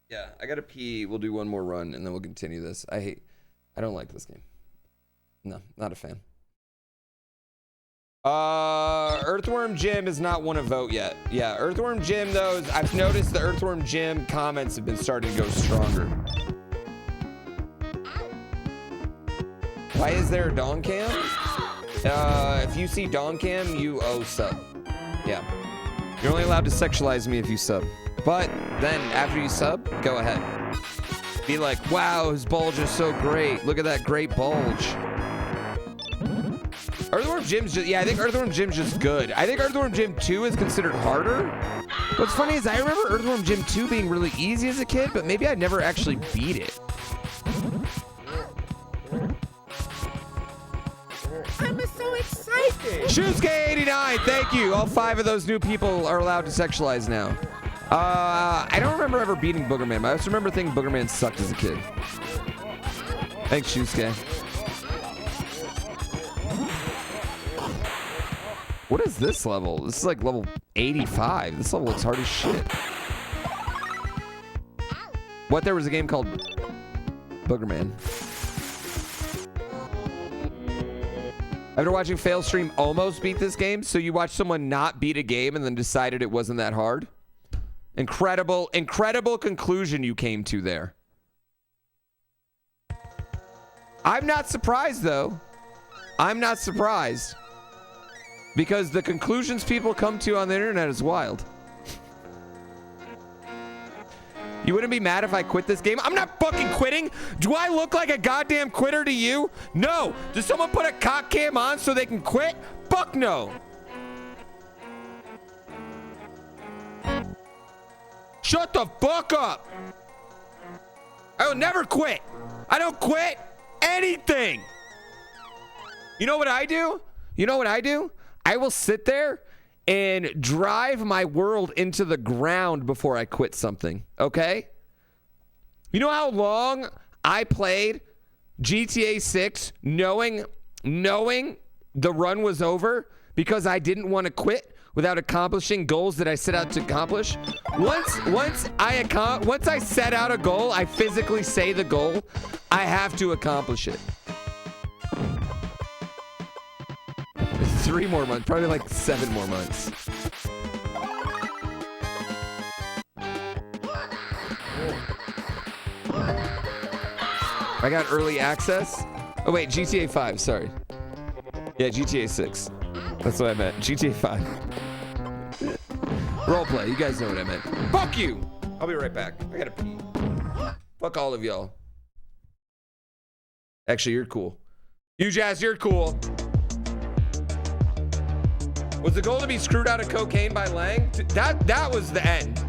Yeah, I gotta pee. We'll do one more run, and then we'll continue this. I don't like this game. No, not a fan. Earthworm Jim is not won a vote yet. Yeah, Earthworm Jim, though, I've noticed the Earthworm Jim comments have been starting to go stronger. Why is there a Dawn Cam? If you see Dawn Cam, you owe sub. Yeah. You're only allowed to sexualize me if you sub. But then after you sub, go ahead. Be like, wow, his bulge is so great. Look at that great bulge. Earthworm Jim's just, yeah, I think Earthworm Jim's just good. I think Earthworm Jim 2 is considered harder. What's funny is I remember Earthworm Jim 2 being really easy as a kid, but maybe I never actually beat it. I'm so excited. Shusuke89, thank you. All 5 of those new people are allowed to sexualize now. I don't remember ever beating Boogerman, but I just remember thinking Boogerman sucked as a kid. Thanks, Shusuke. What is this level? This is like level 85. This level looks hard as shit. What? There was a game called Boogerman. After watching Fail Stream almost beat this game, so you watched someone not beat a game and then decided it wasn't that hard? Incredible, incredible conclusion you came to there. I'm not surprised, though. I'm not surprised. Because the conclusions people come to on the internet is wild. You wouldn't be mad if I quit this game? I'm not fucking quitting. Do I look like a goddamn quitter to you? No. Does someone put a cock cam on so they can quit? Fuck no. Shut the fuck up. I will never quit. I don't quit anything. You know what I do? You know what I do? I will sit there and drive my world into the ground before I quit something, okay? You know how long I played GTA 6 knowing the run was over because I didn't want to quit without accomplishing goals that I set out to accomplish? Once I set out a goal, I physically say the goal, I have to accomplish it. 3 more months, probably like 7 more months. I got early access. Oh wait, GTA 5, sorry. Yeah, GTA 6. That's what I meant. GTA 5. Roleplay, you guys know what I meant. Fuck you! I'll be right back. I gotta pee. Fuck all of y'all. Actually, you're cool. You Jazz, you're cool. Was the goal to be screwed out of cocaine by Lang? That was the end.